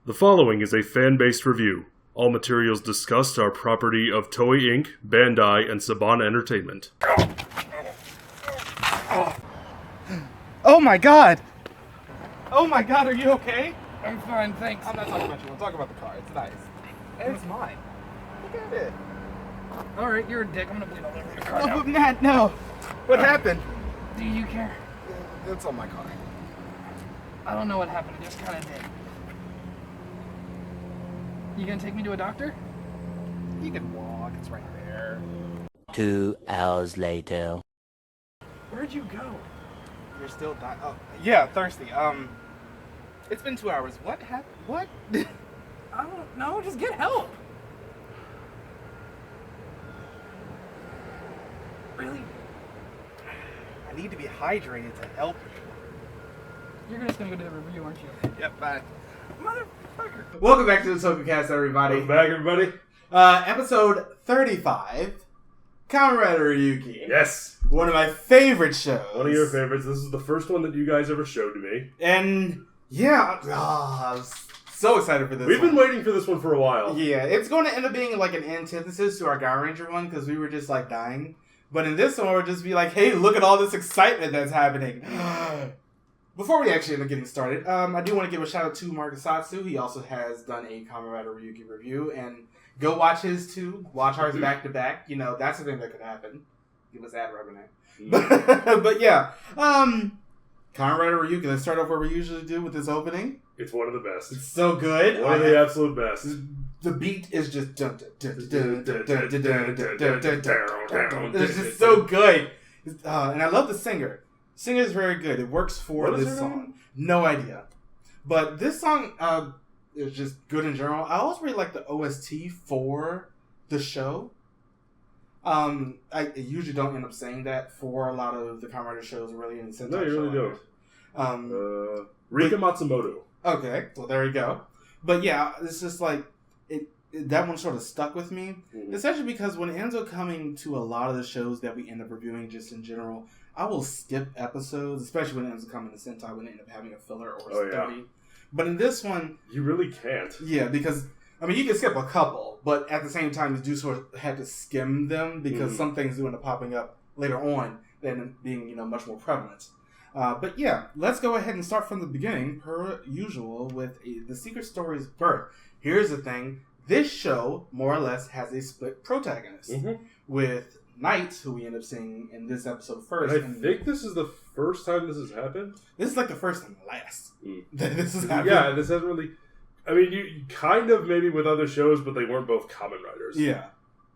The following is a fan-based review. All materials discussed are property of Toei Inc., Bandai, and Saban Entertainment. Oh my god! Oh my god, are you okay? I'm fine, thanks. I'm not talking about you, I'm talking about the car. It's nice. And it's mine. Look at it. Alright, you're a dick. I'm gonna bleed all over your car Oh, now. but Matt, no. What happened? Do you care? It's on my car. I don't know what happened. It just kind of did. You gonna take me to a doctor? You can walk, it's right there. 2 hours later. Where'd you go? You're still dying. Oh, yeah, thirsty. It's been 2 hours. What happened? What? I don't know. Just get help. Really? I need to be hydrated to help you. You're just gonna go to the review, aren't you? Yep, bye. Motherfucker. Welcome back to the Tokucast, everybody. Welcome back, everybody. Episode 35, Kamen Rider Ryuki. Yes. One of my favorite shows. One of your favorites. This is the first one that you guys ever showed to me. And, yeah, I was so excited for this We've one. been waiting for this one for a while. Yeah, it's going to end up being like an antithesis to our Power Ranger one, because we were just like dying. But in this one, we'll just be like, hey, look at all this excitement that's happening. Before we actually end up getting started, I do want to give a shout out to Mark Asatsu. He also has done a Kamen Rider Ryuki review, and go watch his too. Watch ours back to back. You know, that's the thing that could happen. Give us ad revenue. But yeah, Kamen Rider Ryuki. Let's start off where we usually do with this opening. It's one of the best. It's so good. One of the absolute best. The beat is just it's just so good. And I love the singer. Singer is very good. It works for What is this her song. name? No idea. But this song is just good in general. I always really like the OST for the show. I usually don't end up saying that for a lot of the Kamen Rider shows, really, in Sentai. No, you really don't. Rika Matsumoto. Okay, well there you go. But yeah, it's just like that one sort of stuck with me, especially because when it ends up coming to a lot of the shows that we end up reviewing, just in general, I will skip episodes, especially when it ends up coming to Sentai when they end up having a filler or a study. Yeah. But in this one, You really can't. yeah, because I mean you can skip a couple, but at the same time you do sort of have to skim them because some things do end up popping up later on than being much more prevalent. But yeah, let's go ahead and start from the beginning, per usual, with the Secret Story's birth. Here's the thing. This show, more or less, has a split protagonist. With Knight, who we end up seeing in this episode first. And I think this is the first time this has happened. This is like the first and last that this has happened. Yeah, this hasn't really... I mean, you kind of maybe with other shows, but they weren't both Kamen Riders. Yeah.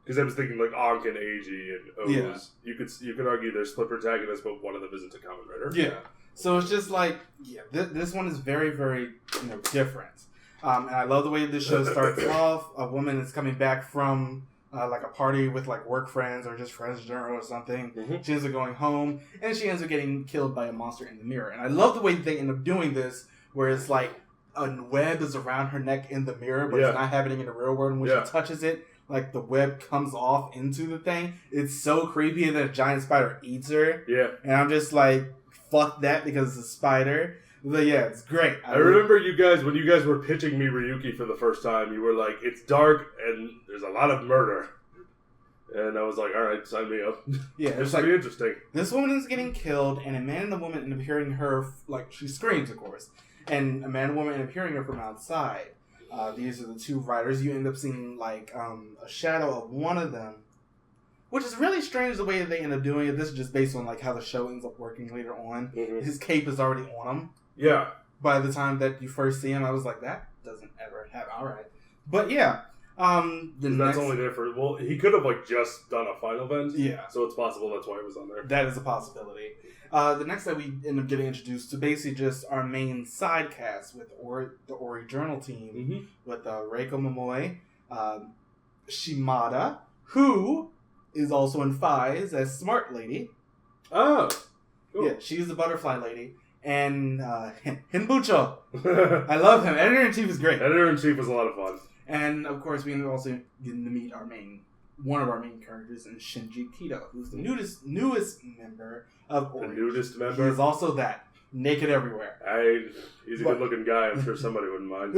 Because I was thinking like Ankh and Eiji and Oz. Yeah. You could argue they're split protagonists, but one of them isn't a Kamen Rider. Yeah. So it's just like, this one is very, very different. And I love the way this show starts off. A woman is coming back from like a party with like work friends or just friends in general or something. She ends up going home and she ends up getting killed by a monster in the mirror. And I love the way they end up doing this, where it's like a web is around her neck in the mirror, but it's not happening in the real world. And when she touches it, like the web comes off into the thing. It's so creepy that a giant spider eats her. Yeah. And I'm just like, fuck that, because it's a spider. But yeah, it's great. I remember you guys, when you guys were pitching me Ryuki for the first time, you were like, it's dark and there's a lot of murder. And I was like, alright, sign me up. Yeah, it's like, interesting. This woman is getting killed, and a man and a woman end up hearing her, like, she screams, of course. And a man and woman end up hearing her from outside. These are the two riders. You end up seeing, like, a shadow of one of them. Which is really strange the way that they end up doing it. This is just based on, like, how the show ends up working later on. His cape is already on him. Yeah. By the time that you first see him, I was like, that doesn't ever happen. Alright. But yeah. That's only there for... Well, he could have, like, just done a final event. Yeah. So it's possible that's why it was on there. That is a possibility. The next that we end up getting introduced to basically just our main side cast with the Ori Journal team. With Reiko Momoe, Shimada, who is also in Fies as Smart Lady. Oh. Cool. Yeah, she's the butterfly lady. And Hinbucho. I love him. Editor-in-Chief is great. Editor-in-Chief was a lot of fun. And, of course, we also get to meet one of our main characters in Shinji Kido, who's the newest member of Ori. The nudist member? He is also that. naked everywhere. He's a good-looking guy. I'm sure somebody wouldn't mind.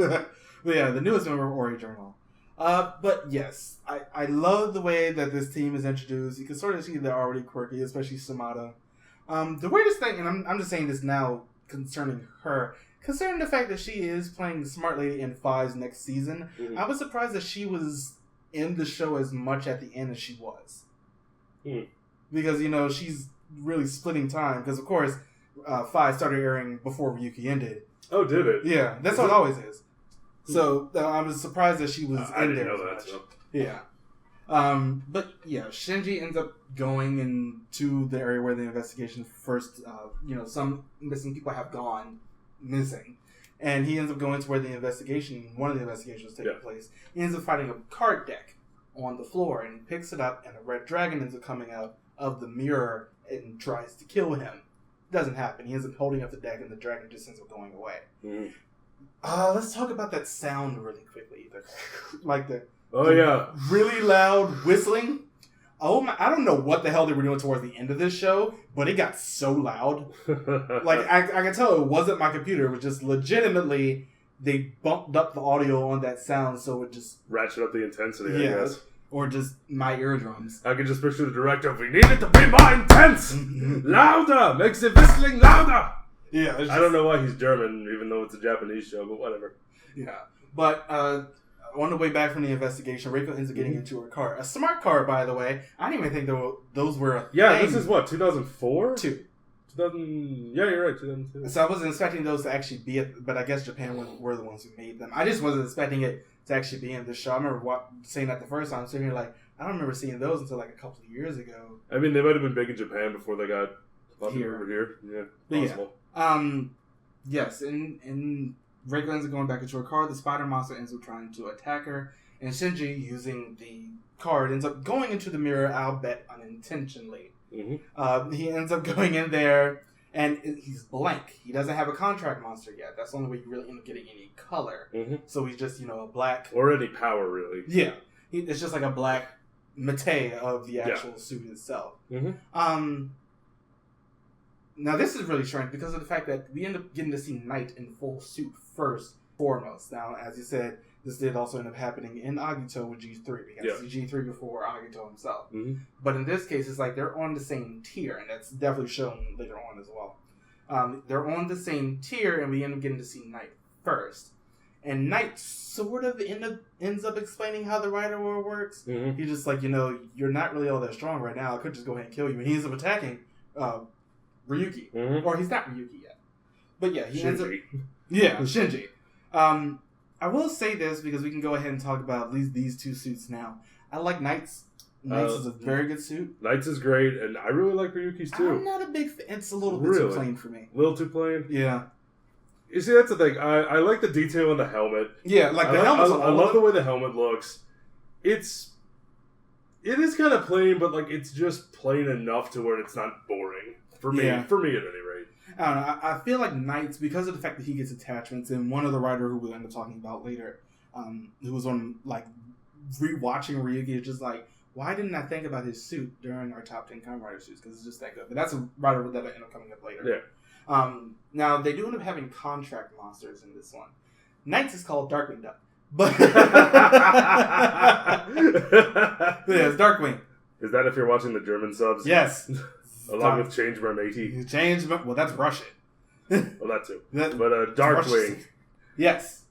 But yeah, the newest member of Ori Journal. But yes, I love the way that this team is introduced. You can sort of see they're already quirky, especially Samada. The weirdest thing, and I'm just saying this now concerning her, concerning the fact that she is playing the smart lady in 5's next season, I was surprised that she was in the show as much at the end as she was. Because, she's really splitting time. Because, of course, 5 started airing before Ryuki ended. Oh, did it? Yeah, that's how it always is. So, I was surprised that she was I in didn't there know that, much. so. Yeah. But, yeah, Shinji ends up going into the area where the investigation first, some missing people have gone missing. And he ends up going to where one of the investigations was taking place. He ends up finding a card deck on the floor, and he picks it up, and a red dragon ends up coming out of the mirror and tries to kill him. Doesn't happen. He ends up holding up the deck, and the dragon just ends up going away. Let's talk about that sound really quickly. The really loud whistling. Oh my! I don't know what the hell they were doing towards the end of this show, but it got so loud. I can tell it wasn't my computer. It was just legitimately they bumped up the audio on that sound, so it just ratchet up the intensity. I guess, or just my eardrums. I can just picture the director. We need it to be more intense, louder, makes the whistling louder. Yeah, I don't know why he's German, even though it's a Japanese show, but whatever. Yeah, but on the way back from the investigation, Reiko ends up getting into her car. A smart car, by the way. I didn't even think those were a thing. This is what, 2004? 2. 2000, yeah, you're right, 2002. So I wasn't expecting those to actually be but I guess Japan were the ones who made them. I just wasn't expecting it to actually be in the show. I remember saying that the first time, sitting here like, I don't remember seeing those until like a couple of years ago. I mean, they might have been big in Japan before they got popular over here. Yeah, possible. Yes, and Reiko ends up going back into her car. The spider monster ends up trying to attack her. And Shinji, using the card, ends up going into the mirror, I'll bet unintentionally. He ends up going in there, and he's blank. He doesn't have a contract monster yet. That's the only way you really end up getting any color. So he's just, a black... Or any power, really. Yeah. It's just like a black mate of the actual suit itself. Now, this is really strange because of the fact that we end up getting to see Knight in full suit first, foremost. Now, as you said, this did also end up happening in Agito with G3. We got to see G3 before Agito himself. But in this case, it's like they're on the same tier, and that's definitely shown later on as well. They're on the same tier, and we end up getting to see Knight first. And Knight sort of ends up explaining how the Rider World works. He's just like, you're not really all that strong right now. I could just go ahead and kill you. And he ends up attacking Ryuki. Or he's not Ryuki yet. But yeah, he ends up... Yeah, Shinji. I will say this because we can go ahead and talk about at least these two suits now. I like Knight's. Knight's is a very good suit. Knight's is great, and I really like Ryuki's too. I'm not a big fan. It's a little bit too plain for me. A little too plain? Yeah. You see, that's the thing. I like the detail on the helmet. Yeah, like the helmet. I love the way the helmet looks. It is kind of plain, but like it's just plain enough to where it's not boring. For me, at any rate. I don't know. I feel like Knight's, because of the fact that he gets attachments, and one of the writer who we'll end up talking about later, who was on like rewatching Ryuki, is just like, why didn't I think about his suit during our top 10 Kamen Rider suits? Because it's just that good. But that's a writer that will end up coming up later. Yeah. Now they do end up having contract monsters in this one. Knight's is called Darkwing Duck, but yeah, it's Darkwing. Is that if you're watching the German subs? Yes. Along with Changeman 80. Well, that's Russian. Well, that too. But Darkwing. Yes.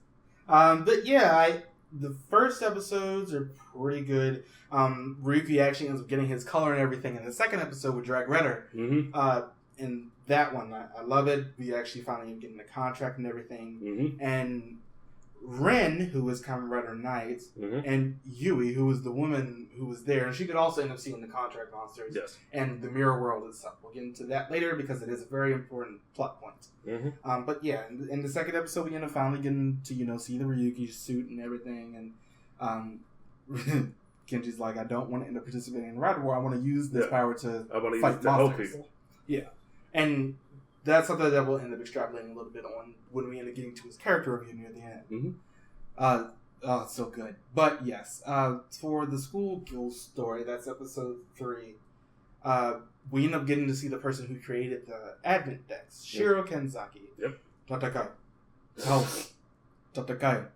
But yeah, the first episodes are pretty good. Ryuki actually ends up getting his color and everything in the second episode with Drag Redder. In that one, I love it. We actually finally end up getting the contract and everything. And Ren, who was Kamen Rider Knight, and Yui, who was the woman who was there, and she could also end up seeing the contract monsters and the mirror world itself. We'll get into that later because it is a very important plot point. But yeah, in the second episode, we end up finally getting to see the Ryuki suit and everything, and Kenji's like, I don't want to end up participating in Rider War. I want to use this power to fight monsters. Help people. Yeah, and that's something that we'll end up extrapolating a little bit on when we end up getting to his character review near the end. It's so good. But yes, for the school guild story, that's episode 3. we end up getting to see the person who created the Advent decks, Shiro Kenzaki. Yep. Tatakai. House. Tatakai.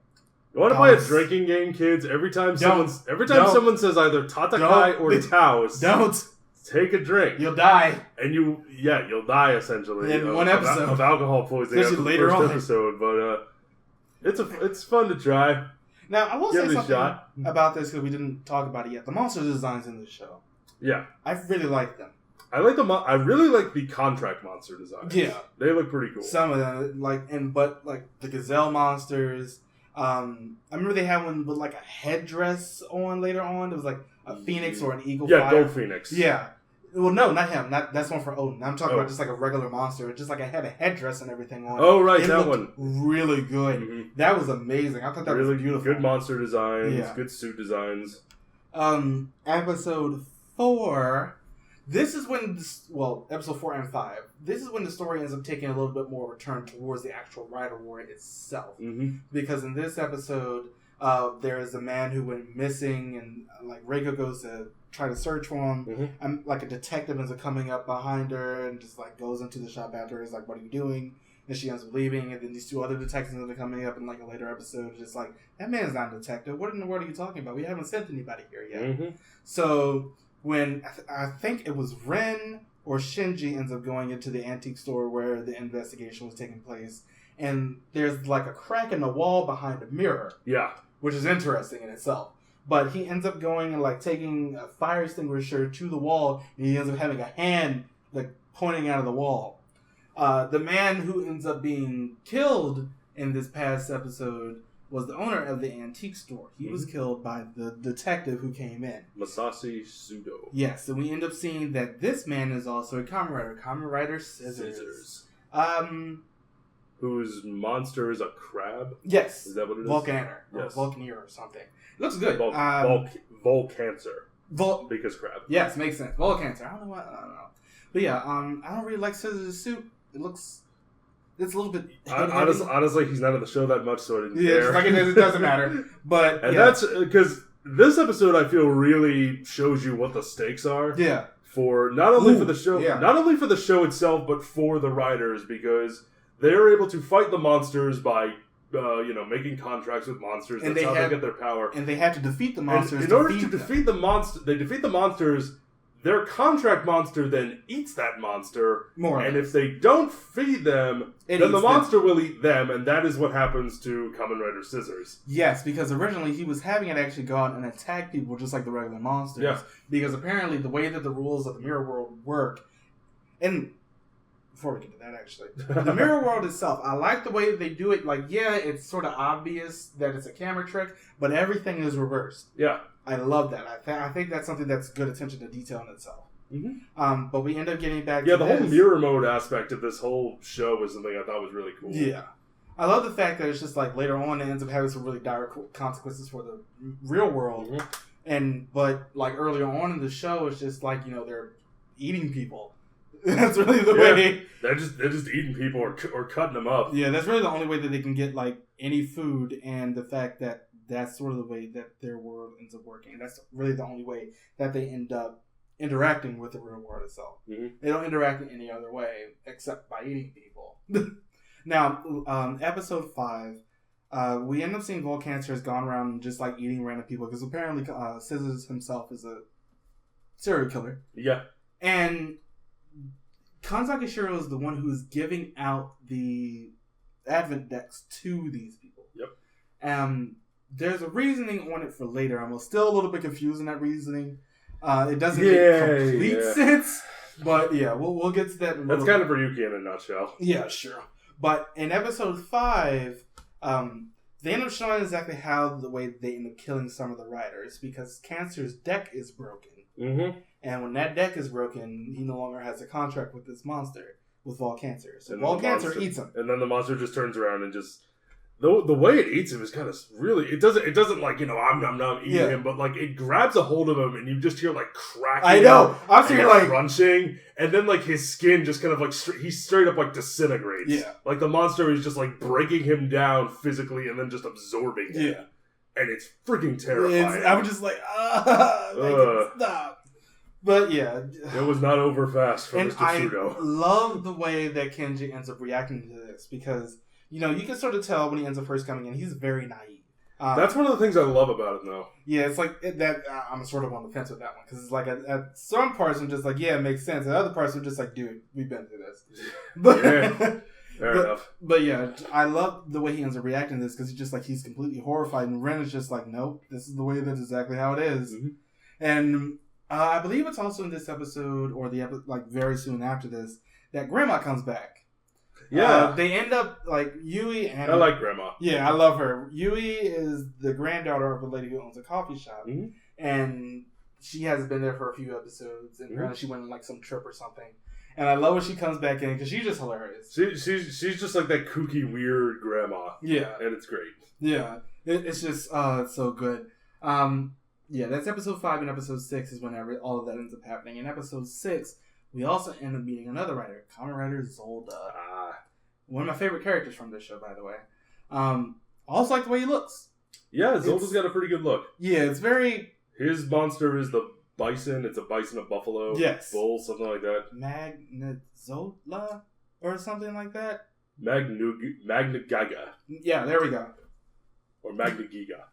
You want to play a drinking game, kids? Every time someone says either Tatakai or Taos, don't take a drink. You'll die, and you'll die essentially in one episode of alcohol poisoning. After the later first on. episode, but it's fun to try. Now I will say something shot. about this because we didn't talk about it yet. The monster designs in the show, I really like them. I really like the contract monster designs. Yeah, they look pretty cool. Some of them, but the gazelle monsters. I remember they had one with like a headdress on later on. It was like a phoenix or an eagle. Yeah, Gold Phoenix. Yeah. Well, no, not him. That's one for Odin. I'm talking about just like a regular monster. It just like it had a headdress and everything on. Oh, right, that one. Really good. Mm-hmm. That was amazing. I thought that was beautiful. Good monster designs. Yeah. Good suit designs. Episode 4. This is when, episode 4 and 5. This is when the story ends up taking a little bit more of a turn towards the actual Rider War itself. Mm-hmm. Because in this episode, there is a man who went missing, and Reiko goes to try to search for him. Mm-hmm. And a detective ends up coming up behind her and just goes into the shop after her. Is like, "What are you doing?" And she ends up leaving. And then these 2 other detectives end up coming up in a later episode, just like, "That man's not a detective. What in the world are you talking about? We haven't sent anybody here yet." Mm-hmm. So when I think it was Ren or Shinji ends up going into the antique store where the investigation was taking place, and there's a crack in the wall behind a mirror. Yeah. Which is interesting in itself. But he ends up going and taking a fire extinguisher to the wall, and he ends up having a hand pointing out of the wall. The man who ends up being killed in this past episode was the owner of the antique store. He was killed by the detective who came in. Masashi Sudo. Yes, and we end up seeing that this man is also a Kamen Rider. Kamen Rider Scissors. Whose monster is a crab? Yes. Is that what it is? Volcaner. Yes. Or Volcaneer or something. Looks good. Volcancer. Because crab. Yes, makes sense. Volcancer. I don't know. But yeah, I don't really like Scissors' suit. It's a little bit... Honestly, he's not in the show that much, so I didn't care. It doesn't matter. But that's because this episode, I feel, really shows you what the stakes are. Yeah. For not only for the show itself, but for the writers, because they're able to fight the monsters by making contracts with monsters. That's how they get their power. And they have to defeat the monsters. In order to defeat the monsters. Their contract monster then eats that monster, and if they don't feed them, then the monster will eat them, and that is what happens to Kamen Rider Scissors. Yes, because originally he was having it actually go out and attack people just like the regular monsters. Yeah. Because apparently the way that the rules of the Mirror World work, and before we get to that actually, the Mirror World itself, I like the way that they do it. It's sort of obvious that it's a camera trick, but everything is reversed. Yeah. I love that. I think that's something that's good attention to detail in itself. Mm-hmm. But we end up getting back to the whole mirror mode aspect of this whole show was something I thought was really cool. Yeah. I love the fact that it's just later on it ends up having some really dire consequences for the real world. Mm-hmm. But earlier on in the show, it's just they're eating people. That's really the way they're just eating people or cutting them up. Yeah, that's really the only way that they can get any food, and the fact that that's sort of the way that their world ends up working. And that's really the only way that they end up interacting with the real world itself. Mm-hmm. They don't interact in any other way except by eating people. Now, episode 5, we end up seeing Volcancer has gone around just eating random people because apparently Scissors himself is a serial killer. Yeah. And Kanzaki Shiro is the one who is giving out the Advent decks to these people. Yep. There's a reasoning on it for later. I'm still a little bit confused in that reasoning. It doesn't make complete sense. But yeah, we'll get to that in a That's kind of Ryuki in a nutshell. Yeah, sure. But in episode 5, they end up showing exactly how the way they end up killing some of the riders, because Cancer's deck is broken. Mm-hmm. And when that deck is broken, he no longer has a contract with this monster, with Volcancer. So Volcancer eats him. And then the monster just turns around and just... The way it eats him is kind of really... It doesn't I'm eating him, but it grabs a hold of him and you just hear cracking. I know. I'm sitting crunching, and then his skin just kind of he straight up disintegrates. Yeah. The monster is just breaking him down physically and then just absorbing him. Yeah. And it's freaking terrifying. I'm just stop. But yeah. It was not over fast for and Mr. Pseudo. I love the way that Kenji ends up reacting to this because, you can sort of tell when he ends up first coming in, he's very naive. That's one of the things I love about it, though. Yeah, it's like that. I'm sort of on the fence with that one because it's like at some parts I'm just like, yeah, it makes sense. At other parts I'm just like, dude, we've been through this. But, fair enough. But yeah, I love the way he ends up reacting to this because he's completely horrified, and Ren is just like, nope, this is the way that's exactly how it is. Mm-hmm. And I believe it's also in this episode or very soon after this that Grandma comes back. Yeah. They end up, Yui and... I like Grandma. Yeah, I love her. Yui is the granddaughter of a lady who owns a coffee shop. Mm-hmm. And she hasn't been there for a few episodes. And apparently she went on, some trip or something. And I love when she comes back in because she's just hilarious. She's just like that kooky, weird grandma. Yeah. And it's great. Yeah. It's just, it's so good. Yeah, that's episode 5 and episode 6 is whenever all of that ends up happening. In episode 6... we also end up meeting another writer, Kamen Rider Zolda. One of my favorite characters from this show, by the way. I also like the way he looks. Yeah, Zolda's got a pretty good look. Yeah, it's very... His monster is the bison. It's a bison, a buffalo, bull, something like that. Magnazola? Or something like that? Magnagiga. Yeah, there we go. Or Magnagiga.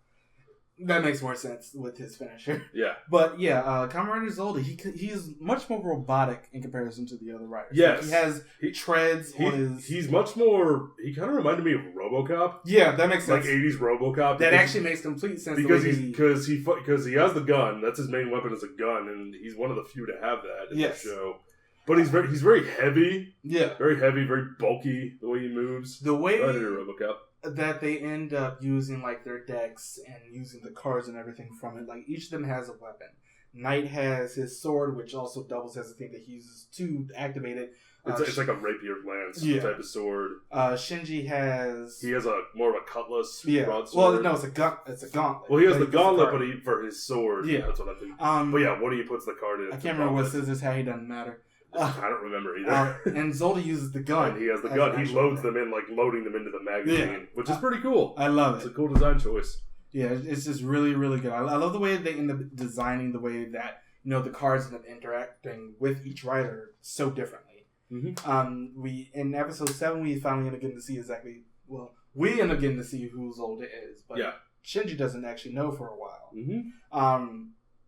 That makes more sense with his finisher. Yeah. But yeah, Kamen Rider Zolda, he is much more robotic in comparison to the other writers. Yes. He treads on his... He's much more... He kind of reminded me of RoboCop. Yeah, that makes sense. Like 80s RoboCop. That actually makes complete sense. Because he has the gun. That's his main weapon is a gun, and he's one of the few to have that in the show. But he's very heavy. Yeah. Very heavy, very bulky, the way he moves. The way... RoboCop. That they end up using their decks and using the cards and everything from it. Each of them has a weapon. Knight has his sword, which also doubles as a thing that he uses to activate it. It's like a rapier lance type of sword. Shinji has... He has more of a cutlass broadsword. Well, no, it's a gauntlet. Well, he has the gauntlet, but for his sword. Yeah. That's what I think. But yeah, what he puts the card in. I can't remember what scissors had. He doesn't matter. I don't remember either. And Zolda uses the gun. And he has the gun. He loads them in, loading them into the magazine, which is pretty cool. I love it. It's a cool design choice. Yeah, it's just really, really good. I love the way they end up designing the way that, the cards end up interacting with each writer so differently. Mm-hmm. In episode 7, we finally end up getting to see we end up getting to see who Zolda is, but Shinji doesn't actually know for a while. Mm-hmm.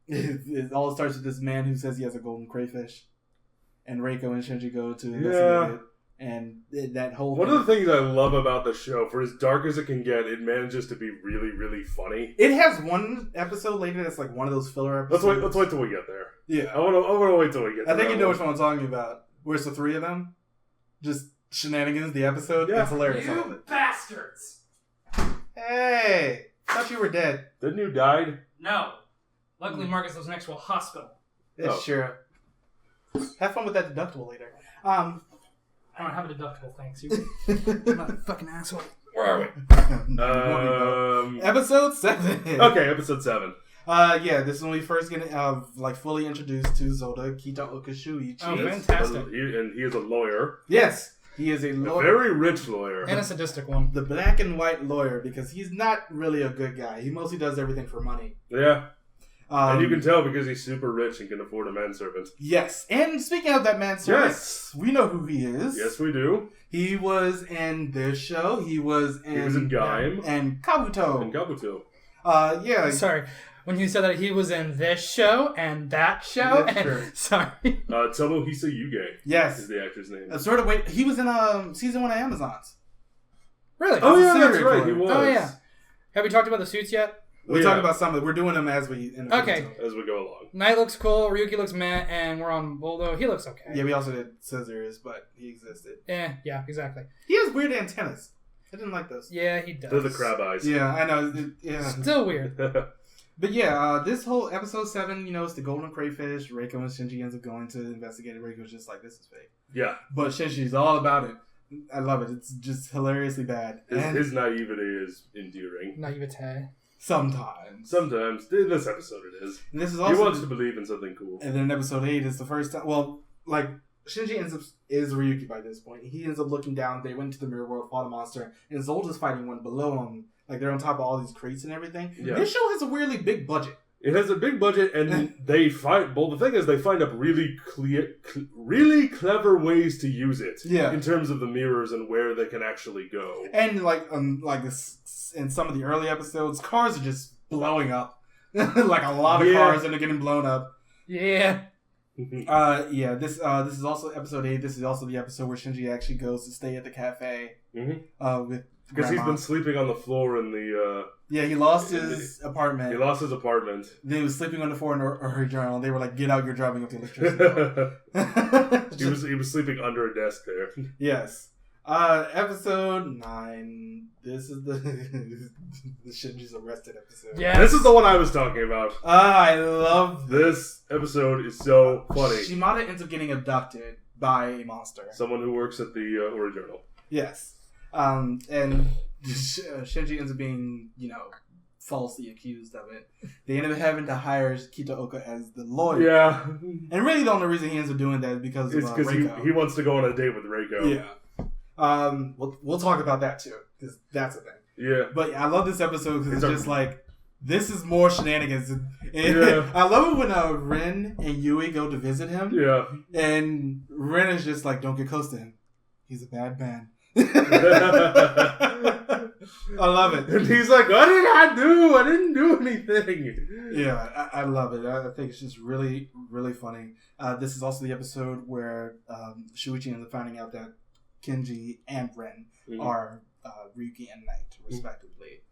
It all starts with this man who says he has a golden crayfish. And Reiko and Shinji go to investigate it. And that whole One of the things I love about the show, for as dark as it can get, it manages to be really, really funny. It has one episode later that's one of those filler episodes. Let's wait till we get there. Yeah. I want to wait till we get there. I think you know which one I'm talking about. Where it's the 3 of them. Just shenanigans, the episode. Yeah. It's hilarious. You bastards! Hey! Thought you were dead. Didn't you die? No. Luckily, Marcus lives next to a hospital. Yeah, sure. Have fun with that deductible later. I don't have a deductible, thanks. You fucking asshole. Where are we? Episode 7. Okay, episode 7. Yeah, this is when we first get fully introduced to Zolda Kita Okashuichi. Oh, fantastic. He is a lawyer. Yes, he is a lawyer. A very rich lawyer. And a sadistic one. The black and white lawyer, because he's not really a good guy. He mostly does everything for money. Yeah. And you can tell because he's super rich and can afford a manservant. Yes. And speaking of that manservant, we know who he is. Yes, we do. He was in this show. He was in Gaim. And Kabuto. And Kabuto. Yeah. Sorry. When you said that he was in this show and that show. That's true. Sorry. Tomohisa Yuge. Yes. Is the actor's name. He was in season 1 of Amazons. Really? Oh, yeah, that's right. He was. Oh, yeah. Have we talked about the suits yet? We're talking about some of it. We're doing them as we... As we go along. Knight looks cool. Ryuki looks meh. And we're on Boldo. He looks okay. Yeah, we also did Scissors, but he existed. Yeah, exactly. He has weird antennas. I didn't like those. Yeah, he does. They're the crab eyes. Yeah, I know. Yeah. Still weird. But yeah, this whole episode 7, it's the golden crayfish. Reiko and Shinji ends up going to investigate it. Reiko's just like, this is fake. Yeah. But Shinji's all about it. I love it. It's just hilariously bad. His naivety is endearing. Naivete. Sometimes. This episode it is. And this is also he wants to believe in something cool. And then episode 8 is the first time. Well, Shinji is Ryuki by this point. He ends up looking down. They went to the mirror world, fought a monster, and Zolda's fighting one below him. They're on top of all these crates and everything. Yeah. This show has a weirdly big budget. It has a big budget, and they find. Well, the thing is, they find up really clever ways to use it. Yeah. In terms of the mirrors and where they can actually go. And like this, in some of the early episodes, cars are just blowing up. Like a lot of cars and they're getting blown up. Yeah. This is also episode 8. This is also the episode where Shinji actually goes to stay at the cafe. With because he's been sleeping on the floor in the. He lost his apartment. He lost his apartment. Then he was sleeping on the floor in her journal. They were like, "Get out! You're driving up the electricity." he was sleeping under a desk there. Yes. Episode 9. This is the Shinji's arrested episode. Yeah. This is the one I was talking about. I love this episode. Is so funny. Shimada ends up getting abducted by a monster. Someone who works at the Ori Journal. Yes. And Shinji ends up being, falsely accused of it. They end up having to hire Kitaoka as the lawyer. Yeah. And really the only reason he ends up doing that is because of Reiko. He wants to go on a date with Reiko. Yeah. We'll talk about that too, because that's a thing. Yeah. But I love this episode because it's just like, this is more shenanigans. I love it when Rin and Yui go to visit him. Yeah. And Rin is just like, don't get close to him. He's a bad man. I love it. And he's like, what did I do? I didn't do anything. Yeah, I love it. I think it's just really, really funny. This is also the episode where Shuichi ends up finding out that Kenji and Ren are Ryuki and Knight, respectively.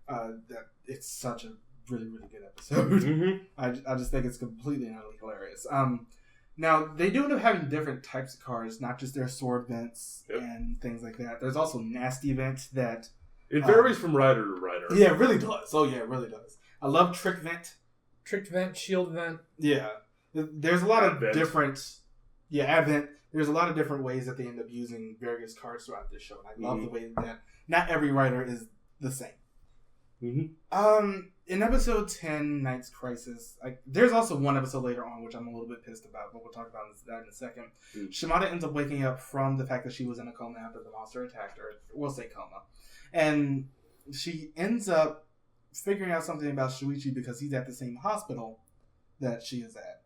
That it's such a really, really good episode. I just think it's completely and utterly hilarious. Now, they do end up having different types of cars, not just their sword vents and things like that. There's also nasty vents that... It varies from rider to rider. Yeah, it really does. Oh, yeah, it really does. I love trick vent. Trick vent, shield vent. Yeah. There's a lot Advent. of different... Yeah, advent. There's a lot of different ways that they end up using various cars throughout this show. And I love the way that not every rider is the same. In episode 10, Knight's Crisis, there's also one episode later on which I'm a little bit pissed about, but we'll talk about that in a second. Shimada ends up waking up from the fact that she was in a coma after the monster attacked her. We'll say coma. And she ends up figuring out something about Shuichi because he's at the same hospital that she is at.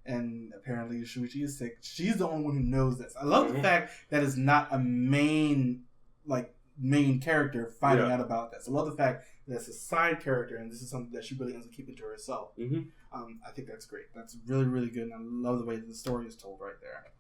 And apparently Shuichi is sick. She's the only one who knows this. I love the fact that it's not a main character finding out about this. I love the fact that it's a side character, and this is something that she really ends up keeping to herself. I think that's great. That's really, really good, and I love the way that the story is told right there.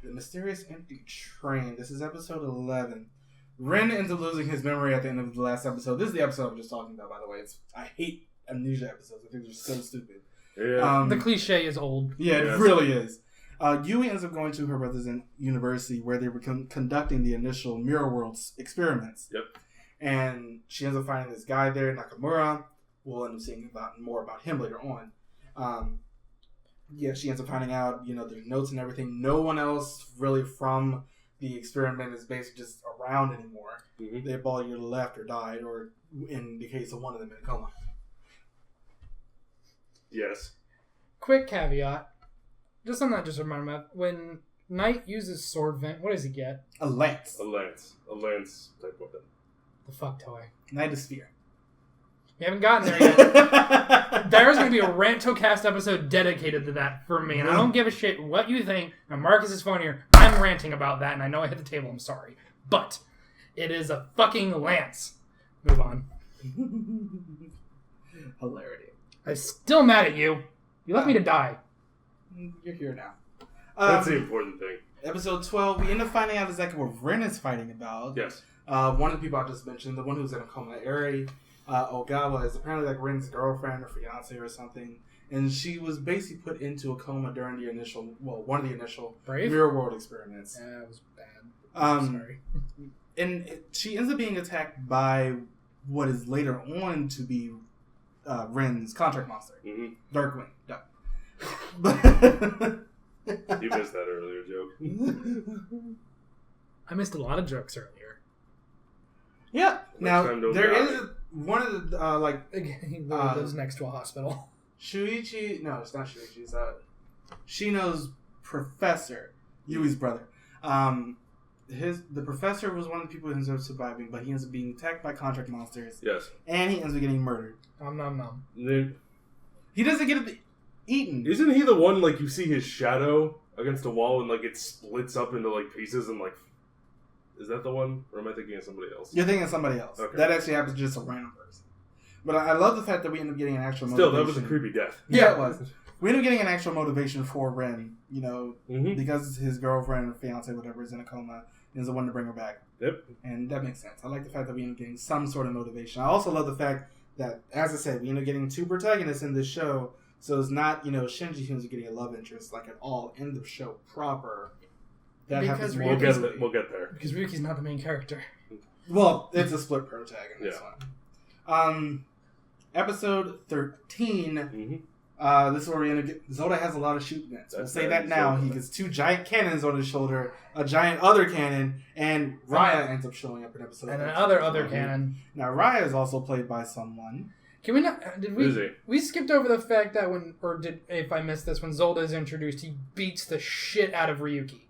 The Mysterious Empty Train. This is episode 11. Ren ends up losing his memory at the end of the last episode. This is the episode I'm just talking about, by the way. I hate amnesia episodes. I think they're so stupid. Yeah. The cliche is old. Yeah, it really is. Yui ends up going to her brother's university where they were conducting the initial Mirror Worlds experiments. Yep. And she ends up finding this guy there, Nakamura. We'll end up seeing more about him later on. She ends up finding out, there's notes and everything. No one else really from the experiment is basically just around anymore. They've all either left or died, or in the case of one of them, in a coma. Yes. Quick caveat. Just something that just reminded me of. When Knight uses sword vent, what does he get? A lance. A lance type weapon. The fuck toy. Knight of Sphere. We haven't gotten there yet. There's going to be a Rantocast episode dedicated to that for me. And I don't give a shit what you think. Now, Marcus is funnier. I'm ranting about that, and I know I hit the table. I'm sorry. But it is a fucking lance. Move on. Hilarity. I'm still mad at you. You left me to die. You're here now. That's the important thing. Episode 12, we end up finding out exactly what Ren is fighting about. Yes. One of the people I just mentioned, the one who's in a coma, Eri Ogawa, is apparently like Ren's girlfriend or fiance or something. And she was basically put into a coma during one of the initial Mirror World experiments. Yeah, it was bad. I'm sorry. And she ends up being attacked by what is later on to be Ren's contract monster, Darkwing. Duck. You missed that earlier joke. I missed a lot of jokes earlier. Yeah. Now there is one of the he lives next to a hospital. Shuichi. No, it's not Shuichi. It's Shino's professor, Yui's brother. the professor was one of the people who ends up surviving, but he ends up being attacked by contract monsters. Yes. And he ends up getting murdered. Nom. He doesn't get eaten. Isn't he the one, like, you see his shadow against a wall and, like, it splits up into, like, pieces and, like... Is that the one? Or am I thinking of somebody else? You're thinking of somebody else. Okay. That actually happens to just a random person. But I love the fact that we end up getting an actual motivation. Still, that was a creepy death. Yeah, it was. We end up getting an actual motivation for Ren, you know, because his girlfriend or fiance, whatever, is in a coma, and is the one to bring her back. Yep. And that makes sense. I like the fact that we end up getting some sort of motivation. I also love the fact that, as I said, we end up getting 2 protagonists in this show, so it's not, you know, Shinji who's getting a love interest, like, at all in the show proper. That happens more. We'll get there. Because Ryuki's not the main character. Well, it's a split protag in this one. Episode 13... this is where we end up getting... Zoda has a lot of shoot vents. We'll say that now. He gets 2 giant cannons on his shoulder, a giant other cannon, and Raya ends up showing up in episode 13. And another other cannon. Now, Raya is also played by someone. Can we not... Did we... We skipped over the fact that when... Or did... If I missed this, when Zolda is introduced, he beats the shit out of Ryuki.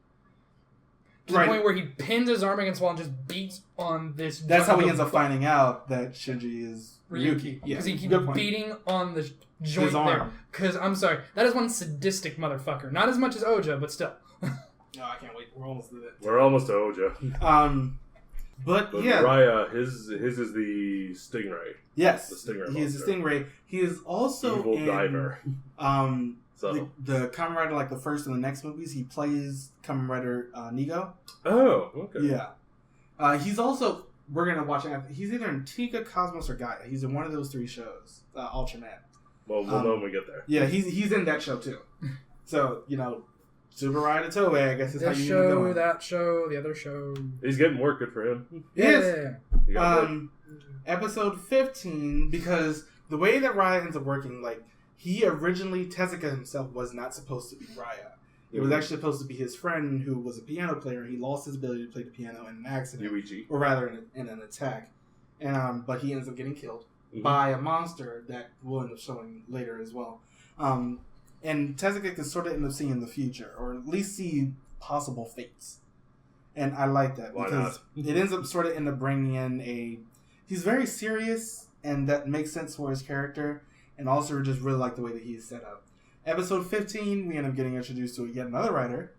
To the point where he pins his arm against the wall and just beats on this... That's how he ends up finding out that Shinji is Ryuki. Because he keeps beating on the joint there. Because, I'm sorry, that is one sadistic motherfucker. Not as much as Oja, but still. No, I can't wait. We're almost to that. We're almost to Oja. But yeah. Raya, his is the Stingray. Yes. The Stinger He is a Stingray. He is also evil diver. The Kamen Rider, like the first and the next movies, he plays Kamen Rider Nigo. Oh, okay. Yeah. He's also, we're going to watch it. He's either in Tiga, Cosmos, or Gaia. He's in one of those 3 shows. Ultraman. Well, we'll know when we get there. Yeah, he's in that show too. So, you know, Super Ride to Toei, I guess is how you need to go. That show, the other show. He's getting work. Good for him. Yeah. Episode 15, because the way that Raya ends up working, like, he originally, Tezuka himself, was not supposed to be Raya. It was actually supposed to be his friend who was a piano player. He lost his ability to play the piano in an accident. Yuichi. Or rather, in an attack. And but he ends up getting killed by a monster that will end up showing later as well. And Tezuka can sort of end up seeing the future, or at least see possible fates. And I like that, because it ends up sort of end up bringing in a... He's very serious, and that makes sense for his character. And also, just really like the way that he is set up. Episode 15, we end up getting introduced to yet another writer,